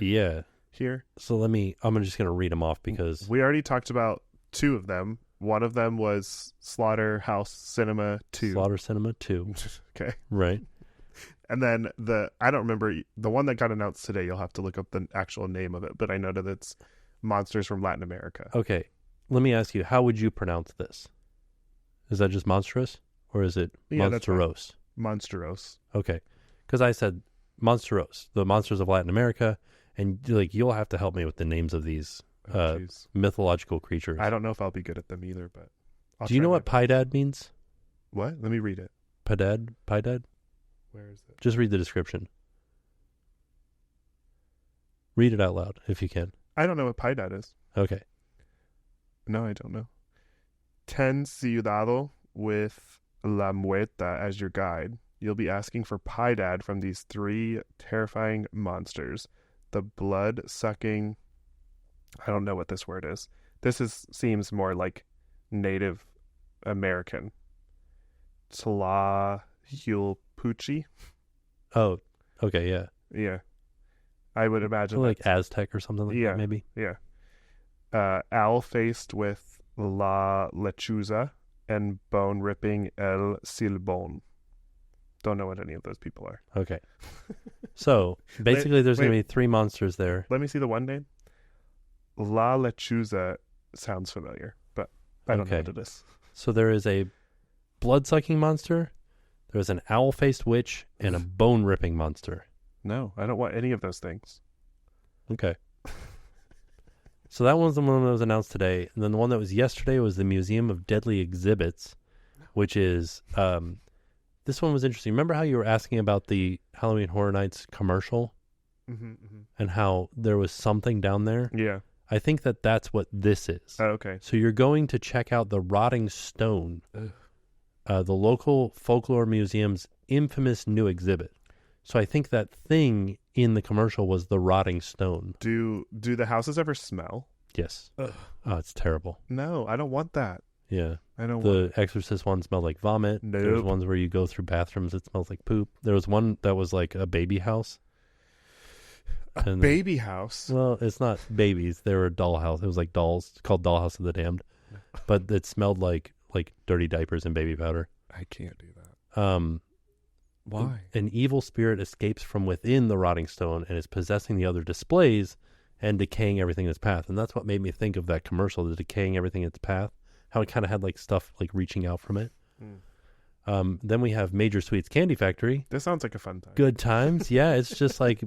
S2: here?
S1: So I'm just going to read them off because...
S2: We already talked about 2 of them. One of them was Slaughterhouse Cinema 2.
S1: Slaughter Cinema 2.
S2: Okay.
S1: Right.
S2: And then I don't remember, the one that got announced today, you'll have to look up the actual name of it, but I know that it's Monsters from Latin America.
S1: Okay. Let me ask you, how would you pronounce this? Is that just monstrous or is it monsteros?
S2: Monsteros.
S1: Okay. Because I said monsteros, the monsters of Latin America, and like you'll have to help me with the names of these mythological creatures.
S2: I don't know if I'll be good at them either, but
S1: do you know what Piedad means?
S2: What? Let me read it.
S1: Piedad?
S2: Where is it?
S1: Just read the description. Read it out loud if you can.
S2: I don't know what Piedad is.
S1: Okay.
S2: No, I don't know. Ten Ciudado with La Muerta as your guide. You'll be asking for Piedad from these 3 terrifying monsters. The blood-sucking... I don't know what this word is. Seems more like Native American. Tlahuelpuchi.
S1: Oh, okay, yeah.
S2: Yeah. I would imagine
S1: like Aztec or something like that, maybe.
S2: Yeah. Owl-faced with La Lechuza and bone-ripping El Silbón. Don't know what any of those people are.
S1: Okay. So, basically there's going to be 3 monsters there.
S2: Let me see the one name. La Lechuza sounds familiar, but I don't know what it is.
S1: So there is a blood-sucking monster, there's an owl-faced witch, and a bone-ripping monster.
S2: No, I don't want any of those things.
S1: Okay. So that one's the one that was announced today. And then the one that was yesterday was the Museum of Deadly Exhibits, which is... this one was interesting. Remember how you were asking about the Halloween Horror Nights commercial? And how there was something down there?
S2: Yeah.
S1: I think that's what this is.
S2: Oh, okay.
S1: So you're going to check out the Rotting Stone, the local folklore museum's infamous new exhibit. So I think that thing in the commercial was the Rotting Stone.
S2: Do the houses ever smell?
S1: Yes. Ugh. Oh, it's terrible.
S2: No, I don't want that.
S1: Yeah.
S2: I don't
S1: want
S2: it.
S1: The Exorcist one smelled like vomit.
S2: Nope.
S1: There's ones where you go through bathrooms, it smells like poop. There was one that was like a baby house.
S2: A baby house?
S1: Well, it's not babies. They were a dollhouse. It was like dolls. It's called Dollhouse of the Damned. But it smelled like dirty diapers and baby powder.
S2: I can't do that. Why?
S1: An evil spirit escapes from within the Rotting Stone and is possessing the other displays and decaying everything in its path. And that's what made me think of that commercial, the decaying everything in its path. How it kind of had like stuff like reaching out from it. Then we have Major Sweets Candy Factory.
S2: This sounds like a fun time.
S1: Good times. Yeah, it's just like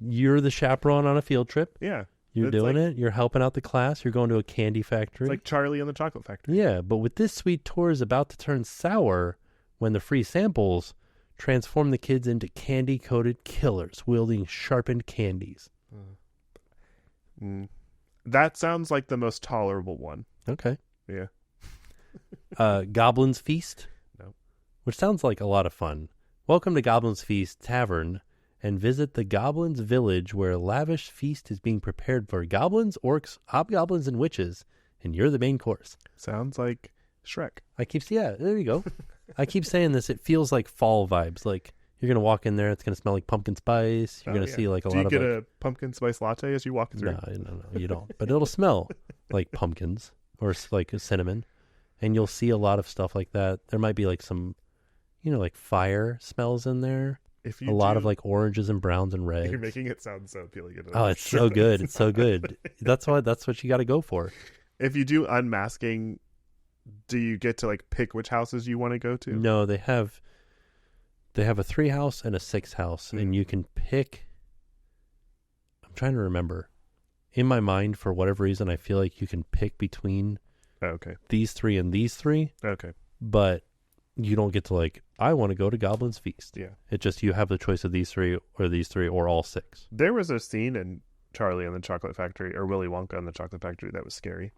S1: you're the chaperone on a field trip.
S2: Yeah.
S1: You're doing it. You're helping out the class. You're going to a candy factory.
S2: It's like Charlie and the Chocolate Factory.
S1: Yeah, but with this sweet tour is about to turn sour when the free samples transform the kids into candy-coated killers wielding sharpened candies.
S2: That sounds like the most tolerable one.
S1: Okay.
S2: Yeah.
S1: Goblin's Feast?
S2: No.
S1: Which sounds like a lot of fun. Welcome to Goblin's Feast Tavern and visit the Goblin's Village where a lavish feast is being prepared for goblins, orcs, hobgoblins, and witches, and you're the main course.
S2: Sounds like Shrek.
S1: There you go. I keep saying this. It feels like fall vibes. Like you're going to walk in there. It's going to smell like pumpkin spice. You're going to see like a lot of...
S2: Do you get a pumpkin spice latte as you walk through?
S1: No, you don't. But it'll smell like pumpkins. or like a cinnamon, and you'll see a lot of stuff like that. There might be like some, like fire smells in there.
S2: If you
S1: lot of like oranges and browns and reds.
S2: You're making it sound so appealing.
S1: Oh, it's so good. It's so good. That's what you got to go for.
S2: If you do unmasking, do you get to like pick which houses you want to go to?
S1: No, they have a 3 house and a 6 house, and you can pick. I'm trying to remember. In my mind, for whatever reason, I feel like you can pick between these 3 and these 3.
S2: Okay.
S1: But you don't get to like, I want to go to Goblin's Feast.
S2: Yeah.
S1: It just, you have the choice of these 3 or all 6.
S2: There was a scene in Charlie and the Chocolate Factory, or Willy Wonka and the Chocolate Factory, that was scary.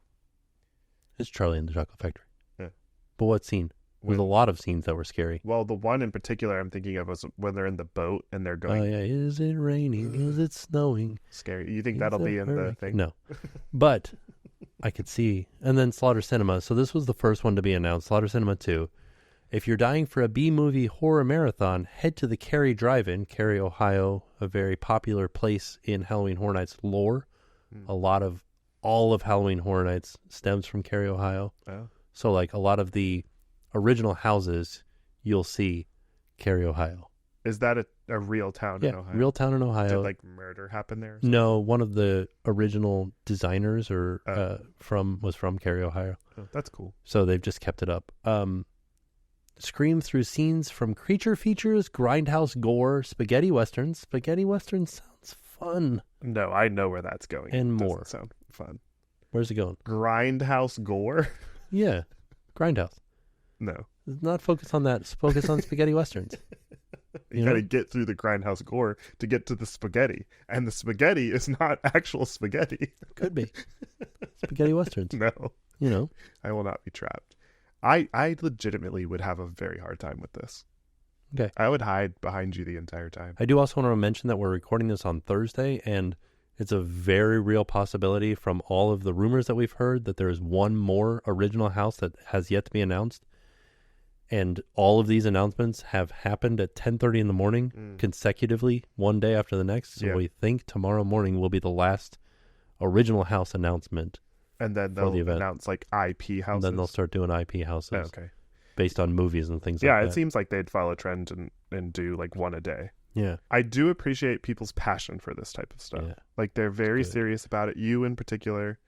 S1: It's Charlie and the Chocolate Factory.
S2: Yeah.
S1: But what scene? There's a lot of scenes that were scary.
S2: Well, the one in particular I'm thinking of was when they're in the boat and they're going...
S1: Oh, yeah. Is it raining? Is it snowing?
S2: Scary. You think that'll be in the thing?
S1: No. But I could see. And then Slaughter Cinema. So this was the first one to be announced. Slaughter Cinema 2. If you're dying for a B-movie horror marathon, head to the Cary Drive-In. Cary, Ohio, a very popular place in Halloween Horror Nights lore. All of Halloween Horror Nights stems from Cary, Ohio.
S2: Oh.
S1: So like a lot of the original houses you'll see Cary, Ohio.
S2: Is that a real town in Ohio?
S1: Real town in Ohio.
S2: Did like murder happen there?
S1: No, one of the original designers was from Cary, Ohio.
S2: Oh, that's cool.
S1: So they've just kept it up. Scream through scenes from creature features, grindhouse gore, spaghetti westerns. Spaghetti westerns sounds fun.
S2: No, I know where that's going.
S1: And
S2: it
S1: more.
S2: Doesn't sound fun.
S1: Where's it going?
S2: Grindhouse gore?
S1: Yeah. Grindhouse.
S2: No.
S1: Not focus on that. Focus on spaghetti westerns.
S2: You got to get through the grindhouse gore to get to the spaghetti. And the spaghetti is not actual spaghetti.
S1: Could be. Spaghetti westerns.
S2: No. I will not be trapped. I legitimately would have a very hard time with this.
S1: Okay.
S2: I would hide behind you the entire time.
S1: I do also want to mention that we're recording this on Thursday, and it's a very real possibility from all of the rumors that we've heard that there is one more original house that has yet to be announced. And all of these announcements have happened at 10:30 in the morning consecutively, one day after the next. So we think tomorrow morning will be the last original house announcement.
S2: And then they'll announce like IP houses.
S1: And then they'll start doing IP houses.
S2: Oh, okay.
S1: Based on movies and things like that.
S2: Yeah, it seems like they'd follow a trend and do like one a day.
S1: Yeah.
S2: I do appreciate people's passion for this type of stuff. Yeah. Like they're very serious about it. You in particular.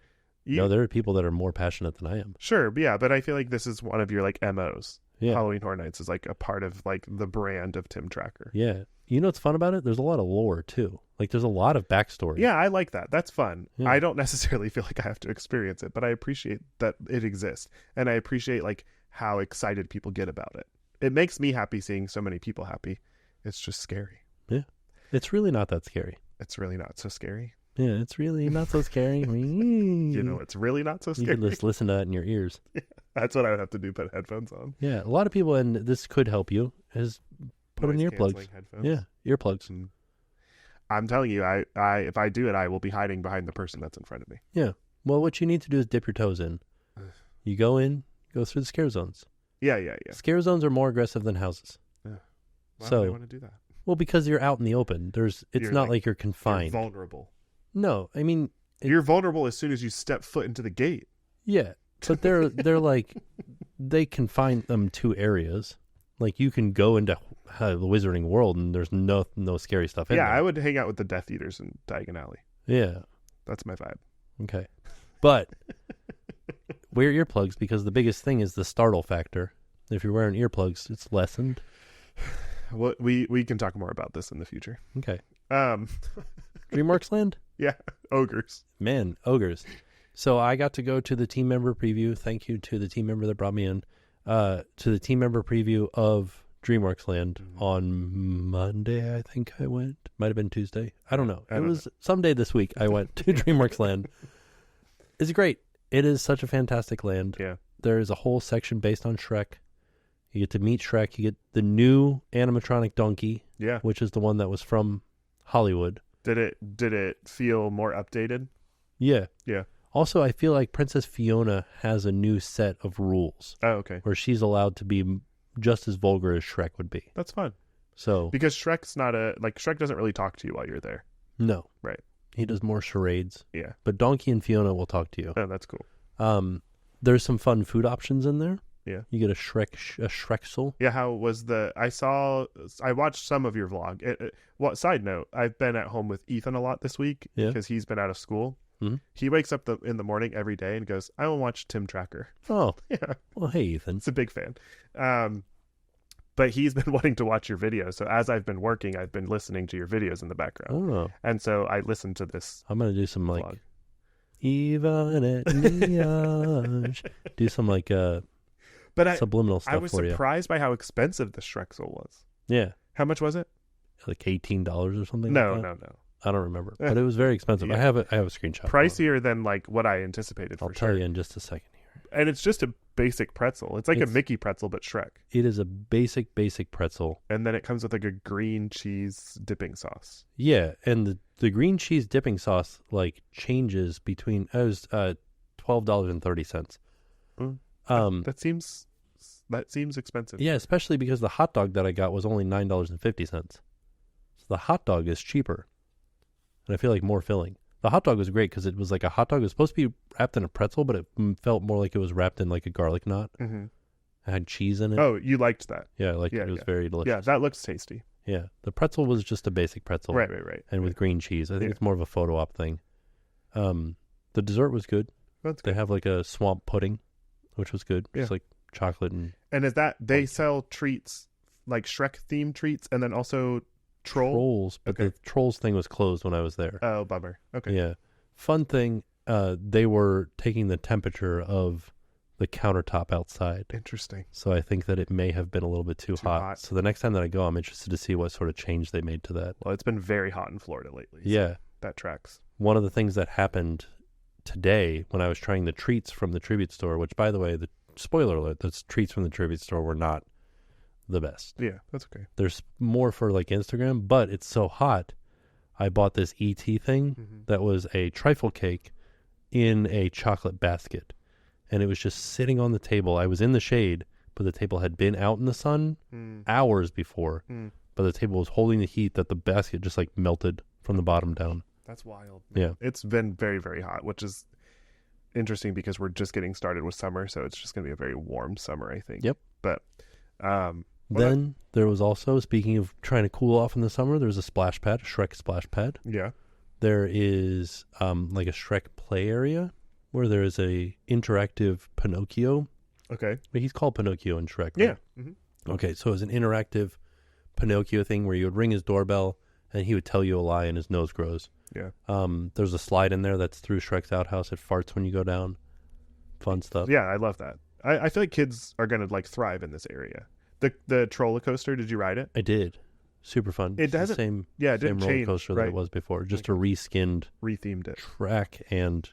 S1: No, there are people that are more passionate than I am.
S2: Sure, yeah, but I feel like this is one of your like MOs.
S1: Yeah.
S2: Halloween Horror Nights is like a part of like the brand of Tim Tracker.
S1: Yeah. You know what's fun about it? There's a lot of lore too. Like there's a lot of backstory.
S2: Yeah, I like that. That's fun.
S1: Yeah.
S2: I don't necessarily feel like I have to experience it, but I appreciate that it exists. And I appreciate like how excited people get about it. It makes me happy seeing so many people happy. It's just scary.
S1: Yeah. It's really not that scary.
S2: It's really not so scary.
S1: Yeah, it's really not so scary.
S2: You know, it's really not so scary.
S1: You can just listen to that in your ears.
S2: Yeah, that's what I would have to do, put headphones on.
S1: Yeah, a lot of people, and this could help you, is put in earplugs.
S2: Headphones.
S1: Yeah, earplugs.
S2: I'm telling you, I if I do it, I will be hiding behind the person that's in front of me.
S1: Yeah. Well, what you need to do is dip your toes in. You go through the scare zones.
S2: Yeah.
S1: Scare zones are more aggressive than houses.
S2: Yeah. Why
S1: so
S2: would I want to do that?
S1: Well, because you're out in the open. It's not like you're confined.
S2: You're vulnerable.
S1: No, I mean
S2: you're vulnerable as soon as you step foot into the gate.
S1: Yeah, but they're like they confine them to areas. Like you can go into the Wizarding World and there's no scary stuff in there.
S2: Yeah, I would hang out with the Death Eaters in Diagon Alley.
S1: Yeah,
S2: that's my vibe.
S1: Okay, but wear earplugs because the biggest thing is the startle factor. If you're wearing earplugs, it's lessened.
S2: Well, we can talk more about this in the future.
S1: Okay. DreamWorks Land?
S2: Yeah, ogres.
S1: Man, ogres. So I got to go to the team member preview. Thank you to the team member that brought me in. To the team member preview of DreamWorks Land on Monday, I think I went. Might have been Tuesday. I don't know. It was someday this week I went to DreamWorks Land. It's great. It is such a fantastic land.
S2: Yeah.
S1: There is a whole section based on Shrek. You get to meet Shrek. You get the new animatronic donkey.
S2: Yeah.
S1: Which is the one that was from Hollywood.
S2: Did it feel more updated?
S1: Yeah.
S2: Yeah.
S1: Also, I feel like Princess Fiona has a new set of rules.
S2: Oh, okay.
S1: Where she's allowed to be just as vulgar as Shrek would be.
S2: That's fun.
S1: So
S2: because Shrek's not Shrek doesn't really talk to you while you're there.
S1: No.
S2: Right.
S1: He does more charades.
S2: Yeah.
S1: But Donkey and Fiona will talk to you.
S2: Oh, that's cool. There's
S1: some fun food options in there.
S2: Yeah.
S1: You get a Schrecksel.
S2: Yeah, how was I watched some of your vlog. Side note, I've been at home with Ethan a lot this week because he's been out of school.
S1: Mm-hmm.
S2: He wakes up in the morning every day and goes, I will watch Tim Tracker.
S1: Oh.
S2: Yeah.
S1: Well, hey, Ethan.
S2: It's a big fan. But he's been wanting to watch your videos. So as I've been working, I've been listening to your videos in the background.
S1: Oh.
S2: And so I listened to this.
S1: I'm going to do some
S2: vlog.
S1: Even at Neage. Do some subliminal stuff for you.
S2: I was surprised by how expensive the Schrecksel was.
S1: Yeah.
S2: How much was it?
S1: Like $18 or something
S2: No.
S1: I don't remember. But it was very expensive.
S2: Yeah.
S1: I have a screenshot.
S2: Pricier than like what I anticipated for sure.
S1: I'll tell you in just a second here.
S2: And it's just a basic pretzel. It's like a Mickey pretzel, but Shrek.
S1: It is a basic pretzel.
S2: And then it comes with like a green cheese dipping sauce.
S1: Yeah, and the green cheese dipping sauce like changes between $12.30.
S2: That seems expensive.
S1: Yeah, especially because the hot dog that I got was only $9.50. So the hot dog is cheaper, and I feel like more filling. The hot dog was great because it was like a hot dog. It was supposed to be wrapped in a pretzel, but it felt more like it was wrapped in like a garlic knot.
S2: Mm-hmm.
S1: It had cheese in it.
S2: Oh, you liked that?
S1: Yeah, it was very delicious.
S2: Yeah, that looks tasty.
S1: Yeah, the pretzel was just a basic pretzel.
S2: Right.
S1: And with green cheese. I think it's more of a photo op thing. The dessert was good.
S2: That's good.
S1: They have like a swamp pudding, which was good.
S2: Yeah.
S1: It's like chocolate
S2: and is that they sell treats like Shrek themed treats and then also
S1: Trolls, but the Trolls thing was closed when I was there.
S2: Oh, bummer. Okay.
S1: Yeah. Fun thing, they were taking the temperature of the countertop outside.
S2: Interesting.
S1: So I think that it may have been a little bit too hot. So the next time that I go, I'm interested to see what sort of change they made to that.
S2: Well, it's been very hot in Florida lately. So
S1: yeah.
S2: That tracks.
S1: One of the things that happened today when I was trying the treats from the tribute store, which by the way, the spoiler alert, the treats from the tribute store were not the best.
S2: Yeah, that's okay.
S1: There's more for like Instagram, but it's so hot. I bought this ET thing that was a trifle cake in a chocolate basket. And it was just sitting on the table. I was in the shade, but the table had been out in the sun hours before. But the table was holding the heat that the basket just like melted from the bottom down.
S2: That's wild.
S1: Yeah.
S2: It's been very, very hot, which is interesting because we're just getting started with summer. So it's just going to be a very warm summer, I think.
S1: Yep.
S2: But
S1: then there was also, speaking of trying to cool off in the summer, there's a splash pad, a Shrek splash pad.
S2: Yeah.
S1: There is like a Shrek play area where there is a interactive Pinocchio.
S2: Okay.
S1: But he's called Pinocchio in Shrek. Right?
S2: Yeah. Mm-hmm.
S1: Okay, so it's an interactive Pinocchio thing where you would ring his doorbell and he would tell you a lie and his nose grows.
S2: Yeah.
S1: There's a slide in there that's through Shrek's outhouse. It farts when you go down. Fun stuff.
S2: Yeah, I love that. I feel like kids are going to like thrive in this area. The roller coaster, did you ride it?
S1: I did. Super fun.
S2: It doesn't.
S1: Same
S2: didn't
S1: roller
S2: change,
S1: coaster that it was before. Just a reskinned,
S2: rethemed it
S1: track and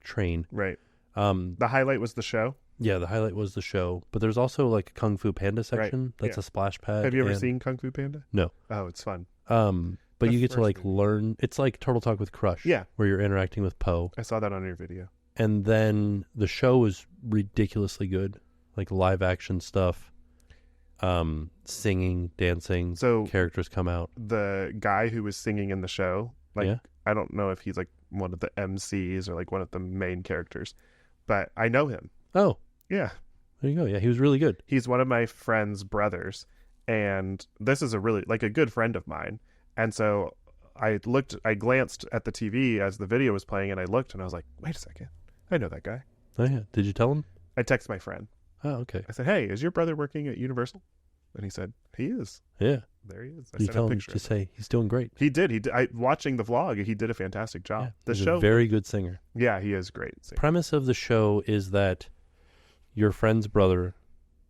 S1: train.
S2: Right. The highlight was the show.
S1: Yeah, the highlight was the show. But there's also like a Kung Fu Panda section. That's a splash pad.
S2: Have you ever seen Kung Fu Panda?
S1: No.
S2: Oh, it's fun.
S1: But you get to like learn. It's like Turtle Talk with Crush.
S2: Yeah.
S1: Where you're interacting with Poe.
S2: I saw that on your video.
S1: And then the show was ridiculously good. Like live action stuff. Singing, dancing.
S2: So
S1: characters come out.
S2: The guy who was singing in the show, I don't know if he's like one of the MCs or like one of the main characters, but I know him.
S1: Oh.
S2: Yeah.
S1: There you go. Yeah, he was really good.
S2: He's one of my friend's brothers, and this is a really like a good friend of mine. And so I glanced at the TV as the video was playing, and I looked, and I was like, wait a second, I know that guy.
S1: Oh yeah. Did you tell him?
S2: I texted my friend.
S1: Oh, okay.
S2: I said, hey, is your brother working at Universal? And he said, he is.
S1: Yeah.
S2: There he is.
S1: You tell him to say he's doing great.
S2: He did. Watching the vlog, he did a fantastic job.
S1: Yeah,
S2: the
S1: he's
S2: show,
S1: a very good singer.
S2: Yeah, he is great.
S1: Premise of the show is that your friend's brother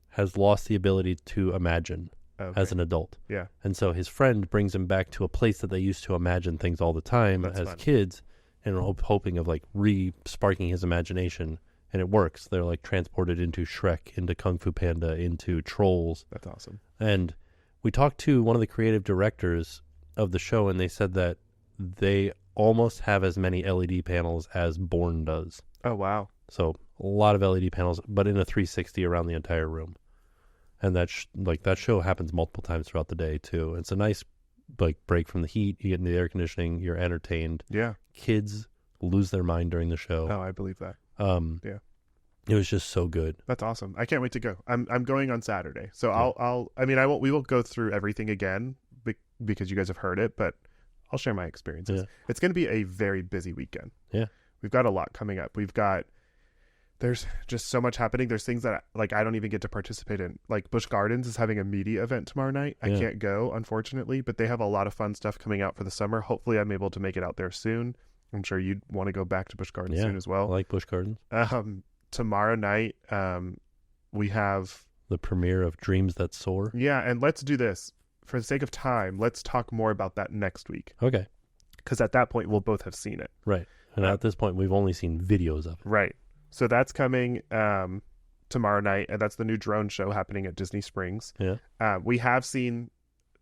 S1: has lost the ability to imagine as an adult.
S2: Yeah.
S1: And so his friend brings him back to a place that they used to imagine things all the time kids, and hoping of like re-sparking his imagination. And it works. They're like transported into Shrek, into Kung Fu Panda, into Trolls.
S2: That's awesome.
S1: And we talked to one of the creative directors of the show, and they said that they almost have as many LED panels as Bourne does.
S2: Oh, wow.
S1: So a lot of LED panels, but in a 360 around the entire room. And that that show happens multiple times throughout the day too. It's a nice like break from the heat. You get into the air conditioning. You're entertained.
S2: Yeah.
S1: Kids lose their mind during the show.
S2: Oh, I believe that.
S1: Yeah. It was just so good.
S2: That's awesome. I can't wait to go. I'm going on Saturday. So we won't go through everything again because you guys have heard it, but I'll share my experiences.
S1: Yeah.
S2: It's going to be a very busy weekend.
S1: Yeah.
S2: We've got a lot coming up. There's just so much happening. There's things that like I don't even get to participate in. Like Busch Gardens is having a media event tomorrow night. I can't go, unfortunately, but they have a lot of fun stuff coming out for the summer. Hopefully I'm able to make it out there soon. I'm sure you'd want to go back to Busch Gardens soon as well.
S1: I like Busch Gardens.
S2: Tomorrow night, we have
S1: the premiere of Dreams That Soar.
S2: Yeah, and let's do this. For the sake of time, let's talk more about that next week.
S1: Okay.
S2: Because at that point, we'll both have seen it.
S1: Right. And at this point, we've only seen videos of it.
S2: Right. So that's coming tomorrow night, and that's the new drone show happening at Disney Springs.
S1: Yeah.
S2: We have seen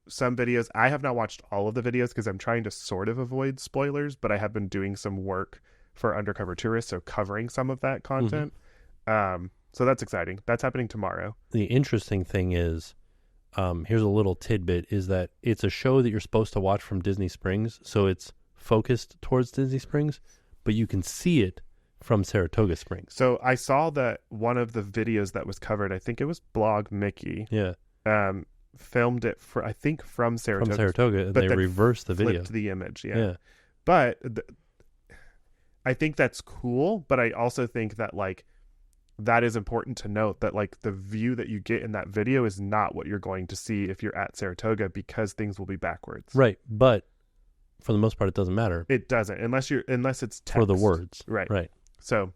S2: some videos. I have not watched all of the videos because I'm trying to sort of avoid spoilers, but I have been doing some work for Undercover Tourist, so covering some of that content. So that's exciting. That's happening tomorrow.
S1: The interesting thing is, here's a little tidbit, is that it's a show that you're supposed to watch from Disney Springs, so it's focused towards Disney Springs, but you can see it from Saratoga Springs.
S2: So I saw that one of the videos that was covered, I think it was Blog Mickey.
S1: Yeah.
S2: Filmed it from Saratoga.
S1: From Saratoga,
S2: but
S1: they reversed the video.
S2: Flipped the image, yeah. But I think that's cool, but I also think that like that is important to note that like the view that you get in that video is not what you're going to see if you're at Saratoga because things will be backwards.
S1: Right, but for the most part it doesn't matter.
S2: It doesn't unless it's text.
S1: For the words.
S2: Right. So,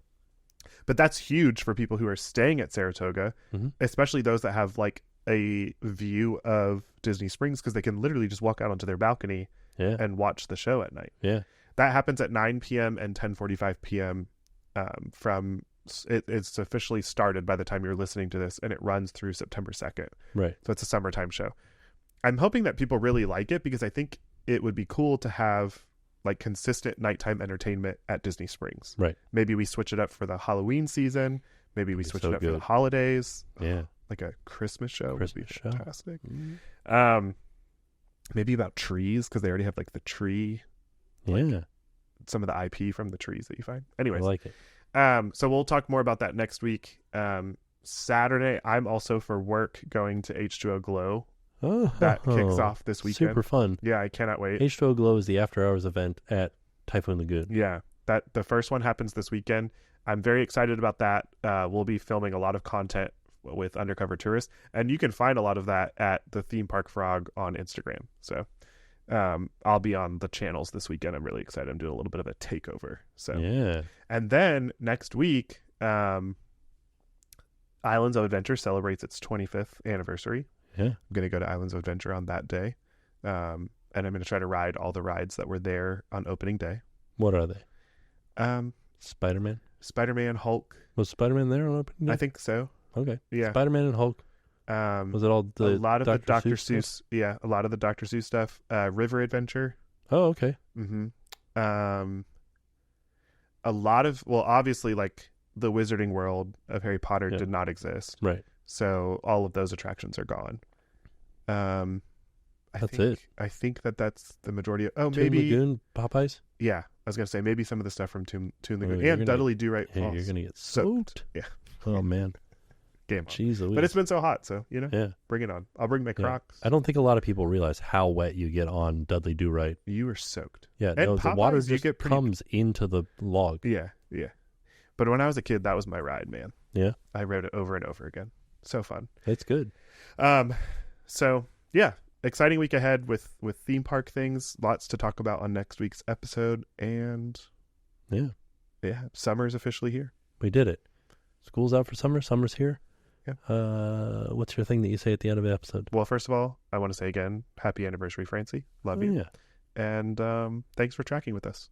S2: but that's huge for people who are staying at Saratoga, especially those that have like a view of Disney Springs because they can literally just walk out onto their balcony and watch the show at night.
S1: Yeah.
S2: That happens at 9 p.m. and 10:45 p.m. It's officially started by the time you're listening to this, and it runs through September 2nd.
S1: Right.
S2: So it's a summertime show. I'm hoping that people really like it because I think it would be cool to have like consistent nighttime entertainment at Disney Springs.
S1: Right.
S2: Maybe we switch it up for the Halloween season. Maybe we switch it up for the holidays.
S1: Yeah.
S2: Like a Christmas show would be fantastic.
S1: Mm-hmm.
S2: Maybe about trees because they already have like the tree. Like, some of the IP from the trees that you find. Anyways.
S1: I like it.
S2: So we'll talk more about that next week. Saturday, I'm also for work going to H2O Glow. That kicks off this weekend.
S1: Super fun.
S2: Yeah, I cannot wait.
S1: H2O Glow is the after hours event at Typhoon Lagoon.
S2: Yeah, the first one happens this weekend. I'm very excited about that. We'll be filming a lot of content with Undercover Tourist, and you can find a lot of that at the Theme Park Frog on Instagram. So I'll be on the channels this weekend. I'm really excited. I'm doing a little bit of a takeover. So
S1: yeah.
S2: And then next week, Islands of Adventure celebrates its 25th anniversary.
S1: Yeah.
S2: I'm going to go to Islands of Adventure on that day. And I'm going to try to ride all the rides that were there on opening day.
S1: What are they? Spider-Man,
S2: Hulk.
S1: Was Spider-Man there on opening day?
S2: I think so.
S1: Okay.
S2: Yeah.
S1: Spider-Man and Hulk. Was it all
S2: a lot of the Dr. Seuss? Yeah, a lot of the Dr. Seuss stuff. River Adventure.
S1: Oh, okay.
S2: Mm-hmm. A lot of, well, obviously, like the Wizarding World of Harry Potter did not exist.
S1: Right.
S2: So all of those attractions are gone. I think that's the majority of. Oh,
S1: Toon
S2: maybe
S1: Lagoon, Popeyes.
S2: Yeah, I was gonna say maybe some of the stuff from Toon Lagoon
S1: Oh,
S2: and Dudley Do Right Falls.
S1: You're gonna get soaked.
S2: Yeah.
S1: Oh man.
S2: Game on.
S1: Jeez Louise.
S2: But it's been so hot, so
S1: Yeah.
S2: bring it on. I'll bring my Crocs.
S1: I don't think a lot of people realize how wet you get on Dudley Do Right.
S2: You were soaked.
S1: Yeah,
S2: and
S1: no,
S2: Popeyes,
S1: the water
S2: you
S1: just
S2: get pretty...
S1: comes into the log.
S2: Yeah. But when I was a kid, that was my ride, man.
S1: Yeah.
S2: I rode it over and over again. So fun.
S1: It's good.
S2: So yeah, exciting week ahead with theme park things. Lots to talk about on next week's episode, and yeah, summer's officially here.
S1: We did it. School's out for summer. Summer's here.
S2: Yeah.
S1: What's your thing that you say at the end of the episode?
S2: Well, first of all, I want to say again, happy anniversary, Francie. Love you.
S1: Yeah.
S2: And thanks for tracking with us.